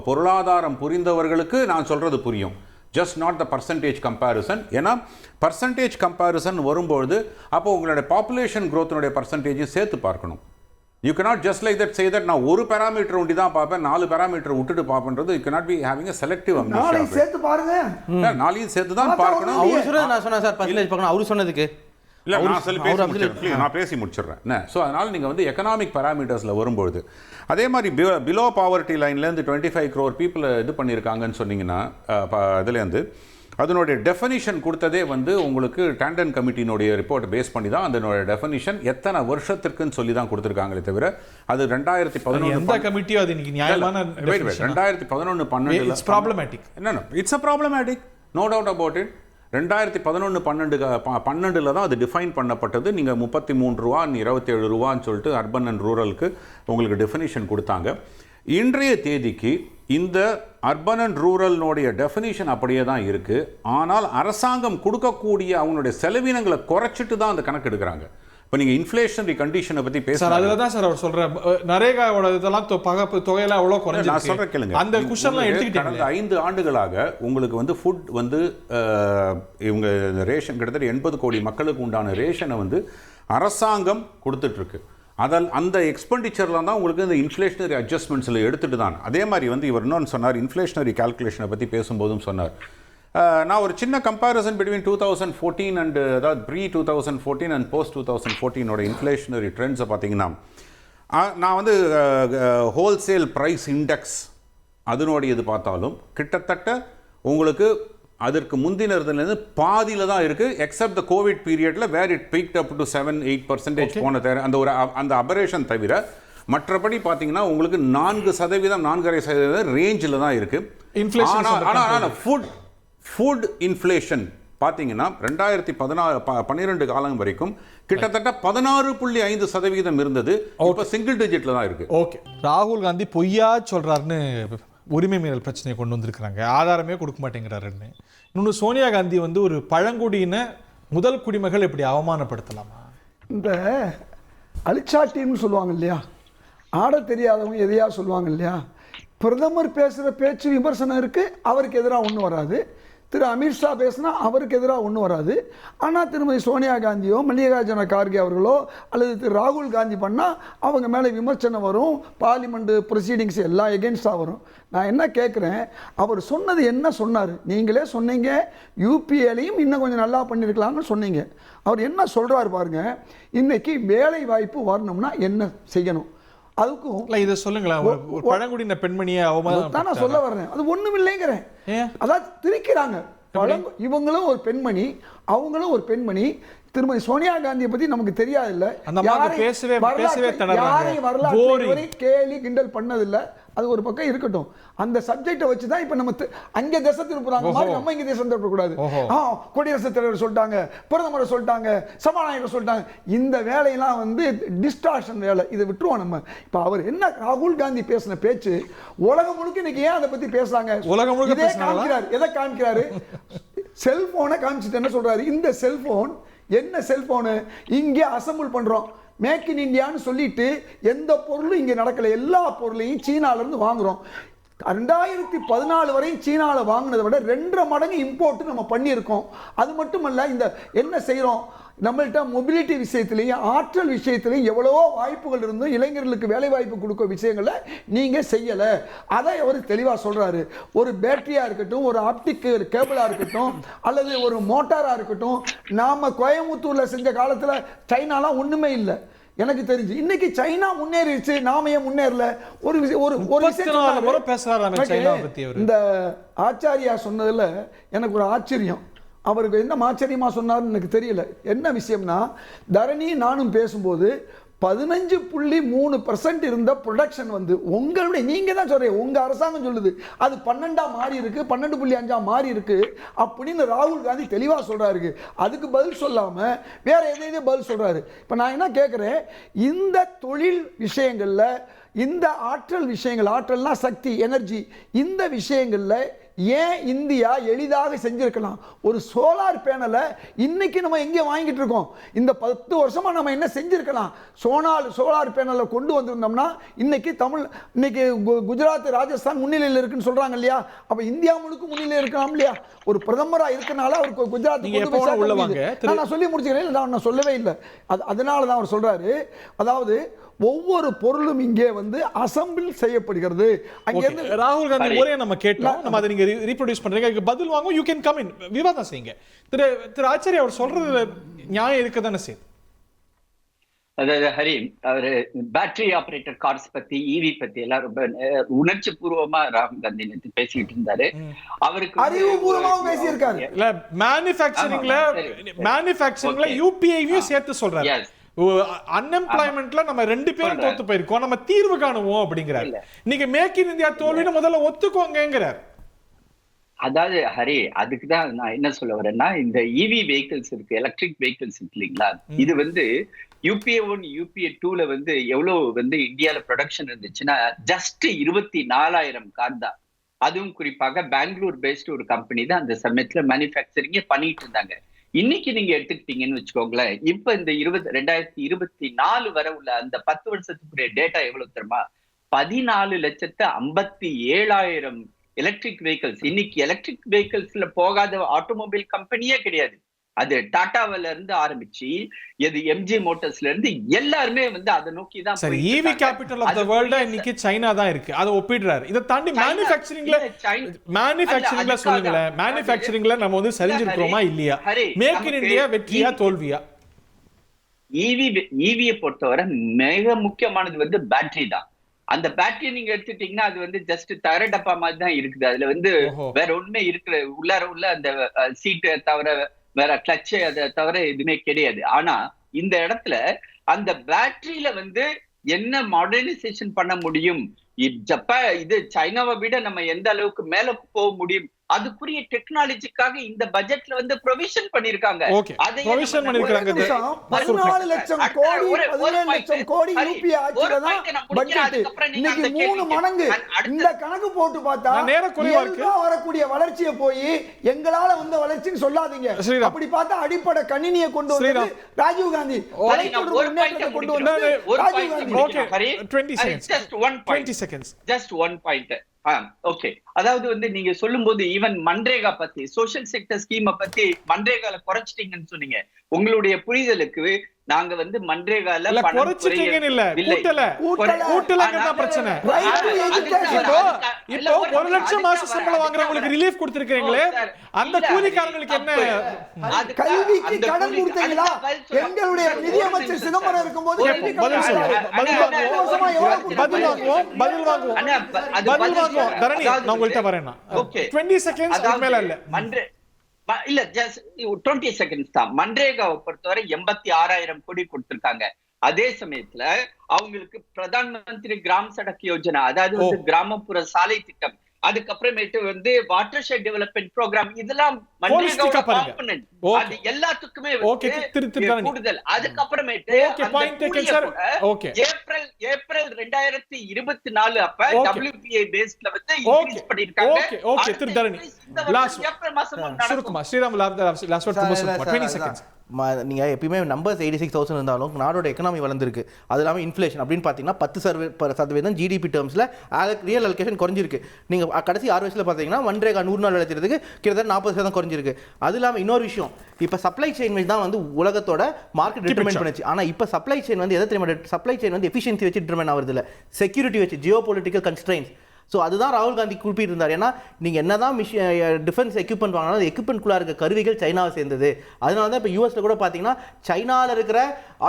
பொருளாதாரம் புரிந்தவர்களுக்கு நான் சொல்கிறது புரியும். just not the percentage comparison. ஏன்னா பர்சன்டேஜ் கம்பேரிசன் வரும்பொழுது அப்போ உங்களுடைய பாப்புலேஷன் growthனுடைய பர்சன்டேஜையும் சேர்த்து பார்க்கணும். You cannot just like that say that நான் ஒரு பேராமீட்டர் ஒண்டி தான் பார்ப்பேன், 4 பேராமீட்டர் விட்டுட்டு பார்ப்பேன்றது. You cannot be having a selective amnesia. நாளைக்கு சேர்த்து பாருங்க, நாளைக்கு சேர்த்து தான் பார்க்கணும். அவரு சொன்னது நான் சொன்னேன் சார், பர்சன்டேஜ் பார்க்கணும். அவரு சொன்னதுக்கு நான் பேசி முடிச்சிடுறேன். ஸோ அதனால் நீங்கள் வந்து எக்கனாமிக் பேராமீட்டர்ஸில் வரும்பொழுது அதே மாதிரி பிலோ பாவர்ட்டி லைன்லேருந்து 25 crore people இது பண்ணியிருக்காங்கன்னு சொன்னீங்கன்னா இதுலேருந்து அதனுடைய டெஃபனிஷன் கொடுத்ததே வந்து உங்களுக்கு டாண்டன் கமிட்டினுடைய ரிப்போர்ட் பேஸ் பண்ணி தான் அதனுடைய டெஃபனிஷன் எத்தனை வருஷத்திற்குன்னு சொல்லி தான் கொடுத்துருக்காங்களே தவிர அது 2011 கமிட்டியோ அது நியாயமான 2011-12 it's problematic. It's a problematic, no doubt about it. 2011-12 தான் அது டிஃபைன் பண்ணப்பட்டது. நீங்கள் 33 ரூபா 27 ரூபான்னு சொல்லிட்டு அர்பன் அண்ட் ரூரலுக்கு உங்களுக்கு டெஃபினிஷன் கொடுத்தாங்க. இன்றைய தேதிக்கு இந்த அர்பன் அண்ட் ரூரல்னுடைய டெஃபினிஷன் அப்படியே தான் இருக்குது. ஆனால் அரசாங்கம் கொடுக்கக்கூடிய அவங்களுடைய செலவினங்களை குறைச்சிட்டு தான் அந்த கணக்கு எடுக்கிறாங்க. இப்போ நீங்கள் இன்ஃப்ளேஷனரி கண்டிஷனை பற்றி பேசுகிறாங்க. அதில் தான் சார் அவர் சொல்கிறேன், நரேகாவோட இதெல்லாம் தொகையெல்லாம் எவ்வளோ குறைஞ்சி. நான் சொல்கிறேன் கேளுங்க, அந்த குஷன்லாம் எடுத்துக்கிட்டு கடந்த 5 ஆண்டுகளாக உங்களுக்கு வந்து ஃபுட் வந்து இவங்க ரேஷன் கிட்டத்தட்ட 80 கோடி மக்களுக்கு உண்டான ரேஷனை வந்து அரசாங்கம் கொடுத்துட்ருக்கு. அந்த எக்ஸ்பெண்டிச்சரில் தான் உங்களுக்கு இந்த இன்ஃப்ளேஷனரி அட்ஜஸ்ட்மெண்ட்ஸில் எடுத்துகிட்டு தான். அதே மாதிரி வந்து இவர் இன்னொன்று சொன்னார், இன்ஃப்ளேஷனரி கால்குலேஷனை பற்றி பேசும்போதும் சொன்னார். நான் ஒரு சின்ன கம்பேரிசன் பிட்வீன் 2014 அண்ட் அதாவது ப்ரீ 2014 அண்ட் போஸ்ட் 2014 இன்ஃப்ளேஷனரி ட்ரெண்ட்ஸை பார்த்தீங்கன்னா நான் வந்து ஹோல்சேல் ப்ரைஸ் இண்டெக்ஸ் அதனுடைய இது பார்த்தாலும் கிட்டத்தட்ட உங்களுக்கு அதற்கு முந்தினதுலேருந்து பாதியில் தான் இருக்குது. எக்ஸப்ட் த கோவிட் பீரியடில் வேர் இட் பீக்ட் அப் டு 7-8% போன தவிர அந்த அபரேஷன் தவிர மற்றபடி பார்த்தீங்கன்னா உங்களுக்கு 4%, 4.5% ரேஞ்சில் தான் இருக்குது. ஆனால் ஃபுட் இன்ஃப்ளேஷன் பார்த்தீங்கன்னா 2012 காலம் வரைக்கும் கிட்டத்தட்ட 16.5% இருந்தது. இப்போ சிங்கிள் டிஜிட்ல தான் இருக்கு. ஓகே, ராகுல் காந்தி பொய்யா சொல்றாருன்னு உரிமை மீறல் பிரச்சனையை கொண்டு வந்திருக்கிறாங்க, ஆதாரமே கொடுக்க மாட்டேங்கிறாருன்னு. இன்னொன்று சோனியா காந்தி வந்து ஒரு பழங்குடியின முதல் குடிமகள் எப்படி அவமானப்படுத்தலாமா? இந்த அழிச்சாட்டின்னு சொல்லுவாங்க இல்லையா, ஆட தெரியாதவங்க எதையா சொல்லுவாங்க இல்லையா. பிரதமர் பேசுகிற பேச்சு விமர்சனம் இருக்குது, அவருக்கு எதிராக ஒன்றும் வராது. திரு அமித்ஷா பேசினா அவருக்கு எதிராக ஒன்றும் வராது. ஆனால் திருமதி சோனியா காந்தியோ மல்லிகார்ஜுன கார்கே அவர்களோ அல்லது திரு ராகுல் காந்தி பண்ணால் அவங்க மேலே விமர்சனம் வரும், பார்லிமெண்ட் ப்ரொசீடிங்ஸ் எல்லாம் எகென்ஸ்டாக வரும். நான் என்ன கேட்குறேன், அவர் சொன்னது என்ன சொன்னார்? நீங்களே சொன்னீங்க யூபிஏலையும் இன்னும் கொஞ்சம் நல்லா பண்ணியிருக்கலாம்னு சொன்னீங்க. அவர் என்ன சொல்கிறார் பாருங்கள், இன்றைக்கி வேலை வாய்ப்பு வரணும்னா என்ன செய்யணும், அதுக்கும் இதை சொல்லுங்களேன். ஒரு பழங்குடியின பெண்மணியை அவமானம் தான் நான் சொல்ல வர்றேன். அது ஒண்ணும் இல்லைங்கிறேன். அதாவது திரிக்கிறாங்க. இவங்களும் ஒரு பெண்மணி, அவங்களும் ஒரு பெண்மணி. திருமதி சோனியா காந்தியை பத்தி நமக்கு தெரியாது இல்ல, யாரையும் வரலாற்றை கேலி கிண்டல் பண்ணதில்லை. அது ஒரு பக்கம் இருக்கட்டும். அந்த சப்ஜெக்டை வச்சு தான் இப்போ நம்ம அங்கே திசை திருப்புறாங்க மாதிரி நம்ம இங்கே திசை திருப்பக்கூடாது. குடியரசுத் தலைவர் சொல்லிட்டாங்க, பிரதமர் சொல்லிட்டாங்க, சபாநாயகர் சொல்லிட்டாங்க. இந்த வேலையெல்லாம் வந்து டிஸ்டார்ஷன் வேலை, இதை விட்டுருவோம் நம்ம. இப்போ அவர் என்ன ராகுல் காந்தி பேசின பேச்சு உலகம் முழுக்க இன்னைக்கு ஏன் அதை பற்றி பேசுறாங்க? உலகம் முழுக்க இதே காமிக்கிறார். எதை காமிக்கிறாரு? செல்போனை காமிச்சிட்டு என்ன சொல்றாரு? இந்த செல்போன் என்ன செல்போனு இங்கே அசம்பிள் பண்றோம், மேக் இன் இந்தியான்னு சொல்லிட்டு எந்த பொருளும் இங்கே நடக்கல. எல்லா பொருளையும் சீனால இருந்து வாங்குறோம். 2014 வரையும் சீனாவில் வாங்கினதை விட 2.5 மடங்கு இம்போர்ட் நம்ம பண்ணியிருக்கோம். அது மட்டுமல்ல, இந்த என்ன செய்கிறோம், நம்மள்கிட்ட மொபிலிட்டி விஷயத்திலையும் ஆற்றல் விஷயத்திலையும் எவ்வளவோ வாய்ப்புகள் இருந்தும் இளைஞர்களுக்கு வேலை வாய்ப்பு கொடுக்க விஷயங்களை நீங்கள் செய்யலை. அதை அவர் தெளிவாக சொல்கிறாரு. ஒரு பேட்டரியாக இருக்கட்டும், ஒரு ஆப்டிக் கேபிளாக இருக்கட்டும், அல்லது ஒரு மோட்டாராக இருக்கட்டும், நாம் கோயம்புத்தூரில் செஞ்ச காலத்தில் சைனாலாம் ஒன்றுமே இல்லை எனக்கு தெரிஞ்சு. இன்னைக்கு சைனா முன்னேறிடுச்சு, நாம ஏன் முன்னேறல? ஒரு இந்த ஆச்சாரியா சொன்னதுல எனக்கு ஒரு ஆச்சரியம். அவருக்கு என்ன ஆச்சரியமா சொன்னார்னு எனக்கு தெரியல. என்ன விஷயம்னா, தரணி நானும் பேசும்போது 15.3% இருந்த ப்ரொடக்ஷன் வந்து உங்களுடைய, நீங்க தான் சொல்றீங்க, உங்க அரசாங்கம் சொல்லுது அது 12 மாறி இருக்கு, 12.5 மாறி இருக்கு அப்படின்னு ராகுல் காந்தி தெளிவா சொல்றாரு. அதுக்கு பதில் சொல்லாம வேற எதையும் பதில் சொல்றாரு. இப்ப நான் என்ன கேட்கிறேன், இந்த தொழில் விஷயங்கள்ல, இந்த ஆற்றல் விஷயங்கள், ஆற்றல்னா சக்தி, எனர்ஜி, இந்த விஷயங்கள்ல ஏன் இந்தியா எளிதாக செஞ்சிருக்கலாம்? ஒரு சோலார் பேனலை இன்னைக்கு நம்ம எங்கே வாங்கிட்டு இருக்கோம்? இந்த 10 வருஷமா நம்ம என்ன செஞ்சிருக்கலாம்? சோலார் பேனலை கொண்டு வந்திருந்தோம்னா இன்னைக்கு இன்னைக்கு குஜராத், ராஜஸ்தான் முன்னிலையில் இருக்குன்னு சொல்றாங்க இல்லையா? அப்ப இந்தியா முழுக்க முன்னிலையில் இருக்கலாம் இல்லையா? ஒரு பிரதமரா இருக்கனால அவருக்கு குஜராத் நான் சொல்லி முடிச்சுக்கிறேன், நான் சொல்லவே இல்லை. அதனால தான் அவர் சொல்றாரு, அதாவது ஒவ்வொரு பொருளும் இங்கே வந்து அசம்பிள் செய்யப்படுகிறது. ராகுல் காந்தி ஒரே நம்ம கேட்டோம், நம்ம அதை நீங்க ரீப்ரொடியூஸ் பண்றீங்க, பதில் வாங்கும். யூ கேன் கம் இன், விவாதம் செய்யுங்க. திரு ஆச்சாரியா அவர் சொல்றது நியாயம் இருக்குதானே சார்? அதாவது ஹரி, அவரு பேட்டரி ஆபரேட்டர் கார்ஸ் பத்தி, ஈவி பத்தி எல்லாம் ரொம்ப உணர்ச்சி பூர்வமா ராகுல் காந்தி நேற்று பேசிக்கிட்டு இருந்தாரு. அவருக்கு அறிவுபூர்வமாக பேசியிருக்காரு. இல்ல, மேனுஃபேக்சரிங்ல யூபிஐயும் சேர்த்து சொல்றாரு. அன்எம்ப்ளாய்மெண்ட்ல நம்ம 2 பேரும் தோத்து போயிருக்கோம், நம்ம தீர்வு காணுவோம் அப்படிங்கிறார். நீங்க மேக் இன் இந்தியா தோல்வின்னு முதல்ல ஒத்துக்கோங்கிறார். அதாவது ஹரி, அதுக்குதான் நான் என்ன சொல்ல வரேன்னா, இந்த இவி வெஹிக்கிள்ஸ் இருக்கு, எலக்ட்ரிக் வெஹிக்கிள்ஸ் இருக்கு இல்லைங்களா, இது வந்து UPA 1 UPA 2ல வந்து எவ்வளவு வந்து இந்தியால ப்ரொடக்ஷன் இருந்துச்சுன்னா ஜஸ்ட் 24,000 கார் தான். அதுவும் குறிப்பாக பெங்களூர் பேஸ்டு ஒரு கம்பெனி தான் அந்த சமயத்துல மேனுஃபேக்சரிங்கே பண்ணிட்டு இருந்தாங்க. இன்னைக்கு நீங்க எடுத்துக்கிட்டீங்கன்னு வச்சுக்கோங்களேன், இப்ப இந்த 2024 வரை உள்ள அந்த 10 வருஷத்துக்குரிய டேட்டா எவ்வளவு தெரியுமா? 14,57,000 எலக்ட்ரிக் வெஹிக்கிள்ஸ். இன்னைக்கு எலக்ட்ரிக் வெஹிக்கிள்ஸ்ல போகாத ஆட்டோமொபைல் கம்பெனியே கிடையாது. அது டாடாவில இருந்து ஆரம்பிச்சு, இது MG மோட்டார்ஸ்ல இருந்து எல்லாருமே வந்து அதை நோக்கி தான். சரி, EV capital of the world இன்னைக்கு சைனா தான் இருக்கு, அதை ஒப்பிடுறாரு. இதை தாண்டி மேனுஃபேக்சரிங்ல சொல்லுங்களேன், மேனுஃபேக்சரிங்ல நம்ம வந்து சரிஞ்சிருக்கிறோமா இல்லையா? மேக் இன் இந்தியா வெற்றியா தோல்வியா? ஈவியை பொறுத்தவரை மிக முக்கியமானது வந்து பேட்டரி தான். அந்த பேட்டரி நீங்க எடுத்துட்டீங்கன்னா அது வந்து ஜஸ்ட் தர டப்பா மாதிரி தான் இருக்குது. அதுல வந்து வேற ஒண்ணுமே இருக்கிற உள்ளார உள்ள அந்த சீட்டை தவிர, வேற கிளட்ச் அதை தவிர எதுவுமே கிடையாது. ஆனா இந்த இடத்துல அந்த பேட்டரியில வந்து என்ன மாடர்னைசேஷன் பண்ண முடியும், இது சைனாவை விட நம்ம எந்த அளவுக்கு மேல போக முடியும், அதுக்குரிய டெக்னாலஜிக்காக இந்த பட்ஜெட்ல வந்து ப்ரொவிஷன் பண்ணிருக்காங்க. அதை ப்ரொவிஷன் பண்ணிருக்காங்க. 14 லட்சம் கோடி 17 லட்சம் கோடி யூபி ஆட்சில தான் பட்ஜெட். இன்னைக்கு 3 மடங்கு. இந்த கணக்கு போட்டு பார்த்தா நேரக்குறைவா வரக்கூடிய வளர்ச்சியை போய் எங்களால வந்த வளர்ச்சின்னு சொல்லாதீங்க. அப்படி பார்த்தா அடிப்படை கணினியை கொண்டு வந்தது ராஜீவ் காந்தி, முன்னேற்றத்தை கொண்டு வந்தது Rajiv Gandhi. Okay, 20 seconds. Just one point. Okay, அதாவது வந்து நீங்க சொல்லும் போது ஈவன் மன்ரேகா பத்தி, சோஷியல் செக்டர் ஸ்கீமை பத்தி மன்ரேகால குறைச்சிட்டீங்கன்னு சொன்னீங்க. உங்களுடைய புரிதலுக்கு நாங்க வந்து மன்ரேகால குறைச்சிட்டீங்கன்னு இல்ல, கூட்டலங்கதான் பிரச்சனை. இப்போ 1 லட்சம் மாச சம்பளம் வாங்குறவங்களுக்கு ரிலீஃப் கொடுத்திருக்கீங்களே, அந்த கூலிக்காரங்களுக்கு என்ன? கல்விக்கு கடன் கொடுத்தீங்களா? எங்களுடைய நிதியமைச்சர் சிதம்பரம் இருக்கும்போது பதில் வாங்குவோம். தரணி, நான் உங்கள்கிட்ட வரேன். 20 செகண்ட்ஸ் மேல இல்ல. இல்ல, ஜஸ்ட் 20 செகண்ட்ஸ் தான். மன்ரேகாவை பொறுத்தவரை 86,000 கோடி கொடுத்திருக்காங்க. அதே சமயத்துல அவங்களுக்கு பிரதான் மந்திரி கிராம் சடக் யோஜனா, அதாவது வந்து கிராமப்புற சாலை திட்டம், அதுக்கப்புறமேட்டு வந்து வாட்டர் ஷெட் டெவலப்மெண்ட் ப்ரோக்ராம், இதெல்லாம் மன்ரேகாவோட காம்பனன்ட். அது எல்லாத்துக்குமே கூடுதல். அதுக்கப்புறமேட்டு ஏப்ரல் 2024 அப்ப WPA பேஸ்ல வந்து இன்க்ரீஸ் பண்ணிருக்காங்க. ஏப்ரல் மாசம் ஸ்ரீராம் நீங்கள் எப்பயுமே நம்பர்ஸ் 86,000 இருந்தாலும் நாடோட எக்கனாமி வளர்ந்துருக்கு. அது இல்லாமல் இன்ஃப்ளேஷன் அப்படின்னு பார்த்தீங்கன்னா 10% ஜிடிபி டேர்ம்ஸில் ரியல் அலோகேஷன் குறைஞ்சிருக்கு. நீங்கள் கடைசி 6 வருஷத்தில் பார்த்தீங்கன்னா மன்ரேகா 100 நாள் வேலைத்திட்டத்துக்கு கிட்டத்தட்ட 40% குறைஞ்சிருக்கு. அது இல்லாமல் இன்னொரு விஷயம், இப்போ சப்ளை செயின் தான் வந்து உலகத்தோட மார்க்கெட் டிட்டர்மைன் பண்ணுச்சு. ஆனால் இப்போ சப்ளை செயின் வந்து எதை தெரியுமா? சப்ளை செயின் வந்து எஃபிஷியன்சி வச்சு டிட்டர்மைன் ஆகுறது இல்லை, செக்யூரிட்டி வச்சு, ஜியோ பொலிட்டிக்கல் கன்ஸ்ட்ரெயின்ஸ். ஸோ அதுதான் ராகுல் காந்தி குறிப்பிட்டு இருந்தார். ஏன்னா நீங்கள் என்ன தான் டிஃபென்ஸ் எக்யூப்மெண்ட் வாங்கினாலும் அது எக்யூப்மெண்ட்குள்ளே இருக்க கருவிகள் சைனாவை சேர்ந்தது. அதனால தான் இப்போ யூஎஸில் கூட பார்த்தீங்கன்னா சைனாவில் இருக்கிற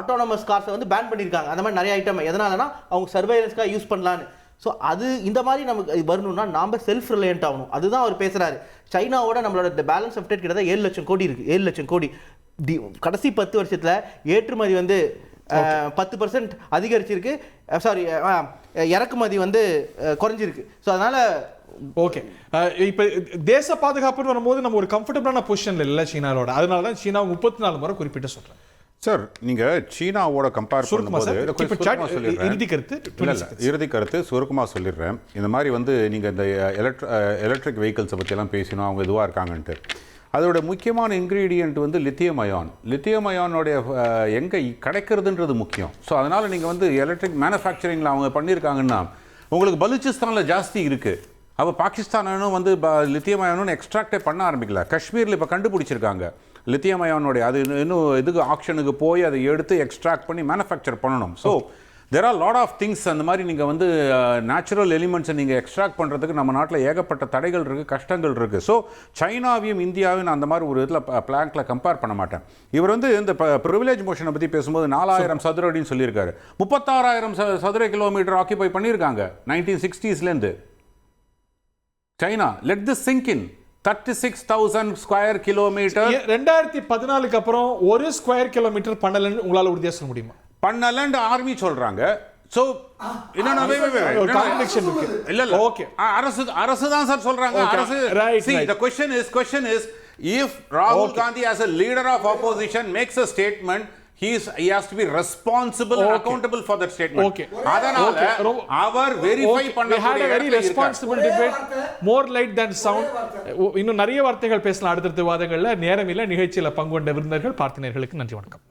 ஆட்டோனமஸ் கார்ஸை வந்து பேன் பண்ணியிருக்காங்க. அந்த மாதிரி நிறைய ஐட்டம் எதனாலனா அவங்க சர்வைலன்ஸ்க்காக யூஸ் பண்ணலான்னு. ஸோ அது இந்த மாதிரி நமக்கு வரணும்னா நாம் செல்ஃப் ரிலையன்ட் ஆகணும். அதுதான் அவர் பேசுகிறாரு. சைனாவோட நம்மளோட பேலன்ஸ் ஆஃப் ட்ரேட் கிட்டத்தட்ட 7 லட்சம் கோடி இருக்குது. 7 லட்சம் கோடி கடைசி 10 வருஷத்தில் ஏற்றுமதி வந்து 10% அதிகரிச்சிருக்கு. சாரி, இறக்குமதி வந்து குறைஞ்சிருக்கு. ஸோ அதனால ஓகே, இப்போ தேச பாதுகாப்புன்னு வரும்போது நம்ம ஒரு கம்ஃபர்டபுளான பொசிஷன்ல இல்லை சீனாவோட. அதனால தான் சீனா 34 முறை குறிப்பிட்டு சொல்றேன். சார், நீங்க சீனாவோட கம்பேர் பண்ணும்போது இறுதி கருத்து சுருக்கமாக சொல்லிடுறேன். இந்த மாதிரி வந்து நீங்க இந்த எலக்ட்ரிக் வெஹிக்கிள்ஸை பற்றியெல்லாம் பேசினோம், அவங்க இதுவாக இருக்காங்கன்ட்டு. அதோட முக்கியமான இன்க்ரீடியண்ட் வந்து லித்தியம் அயான். லித்தியம் அயானுடைய எங்கே கிடைக்கிறதுன்றது முக்கியம். ஸோ அதனால் நீங்கள் வந்து எலக்ட்ரிக் மேனுஃபேக்சரிங்கில் அவங்க பண்ணியிருக்காங்கன்னா உங்களுக்கு பலூச்சிஸ்தானில் ஜாஸ்தி இருக்குது. அப்போ பாகிஸ்தானும் வந்து லித்தியம் அயானும் எக்ஸ்ட்ராக்டே பண்ண ஆரம்பிக்கல. காஷ்மீரில் இப்போ கண்டுபிடிச்சிருக்காங்க லித்தியம் அயானுடைய, அது இன்னும் இதுக்கு ஆக்ஷனுக்கு போய் அதை எடுத்து எக்ஸ்ட்ராக்ட் பண்ணி மேனுஃபேக்சர் பண்ணணும். So there are lot of things. அந்த மாதிரி நீங்கள் வந்து நேச்சுரல் எலிமெண்ட்ஸை நீங்கள் எக்ஸ்ட்ராக்ட் பண்ணுறதுக்கு நம்ம நாட்டில் ஏகப்பட்ட தடைகள் இருக்குது, கஷ்டங்கள் இருக்குது. ஸோ சைனாவையும் இந்தியாவையும் அந்த மாதிரி ஒரு இதில் பிளாங்க்கில் கம்பேர் பண்ண மாட்டேன். இவர் வந்து இந்த ப்ரிவிலேஜ் மோஷனை பற்றி பேசும்போது 4000 சதுர அடின்னு சொல்லியிருக்காரு. 36,000 சதுர கிலோமீட்டர் ஆக்கியபை பண்ணியிருக்காங்க 1960s. China, let this sink in. 36,000 square kilometre 2014க்கு அப்புறம் ஒரு ஸ்கொயர் கிலோமீட்டர் பண்ணலன்னு உங்களால் உறுதியாக சொல்ல முடியுமா? பண்ணலன்னு ஆர்மி சொல்றாங்க. சோ அரசு தான் சார் சொல்றாங்க. The question is if Rahul Gandhi as a leader of opposition makes a statement, he has to be responsible and accountable for that statement. அதனால அவர் வெரிஃபை பண்ண we had a very responsible debate, more light than sound. இன்னும் நிறைய வார்த்தைகள் பேசலாம் அடுத்தடுத்த வாதங்கள்ல. நேரம் இல்ல. நிகழ்ச்சியில பங்கு கொண்ட விருந்தினர்கள், பார்த்தினர்களுக்கு நன்றி, வணக்கம்.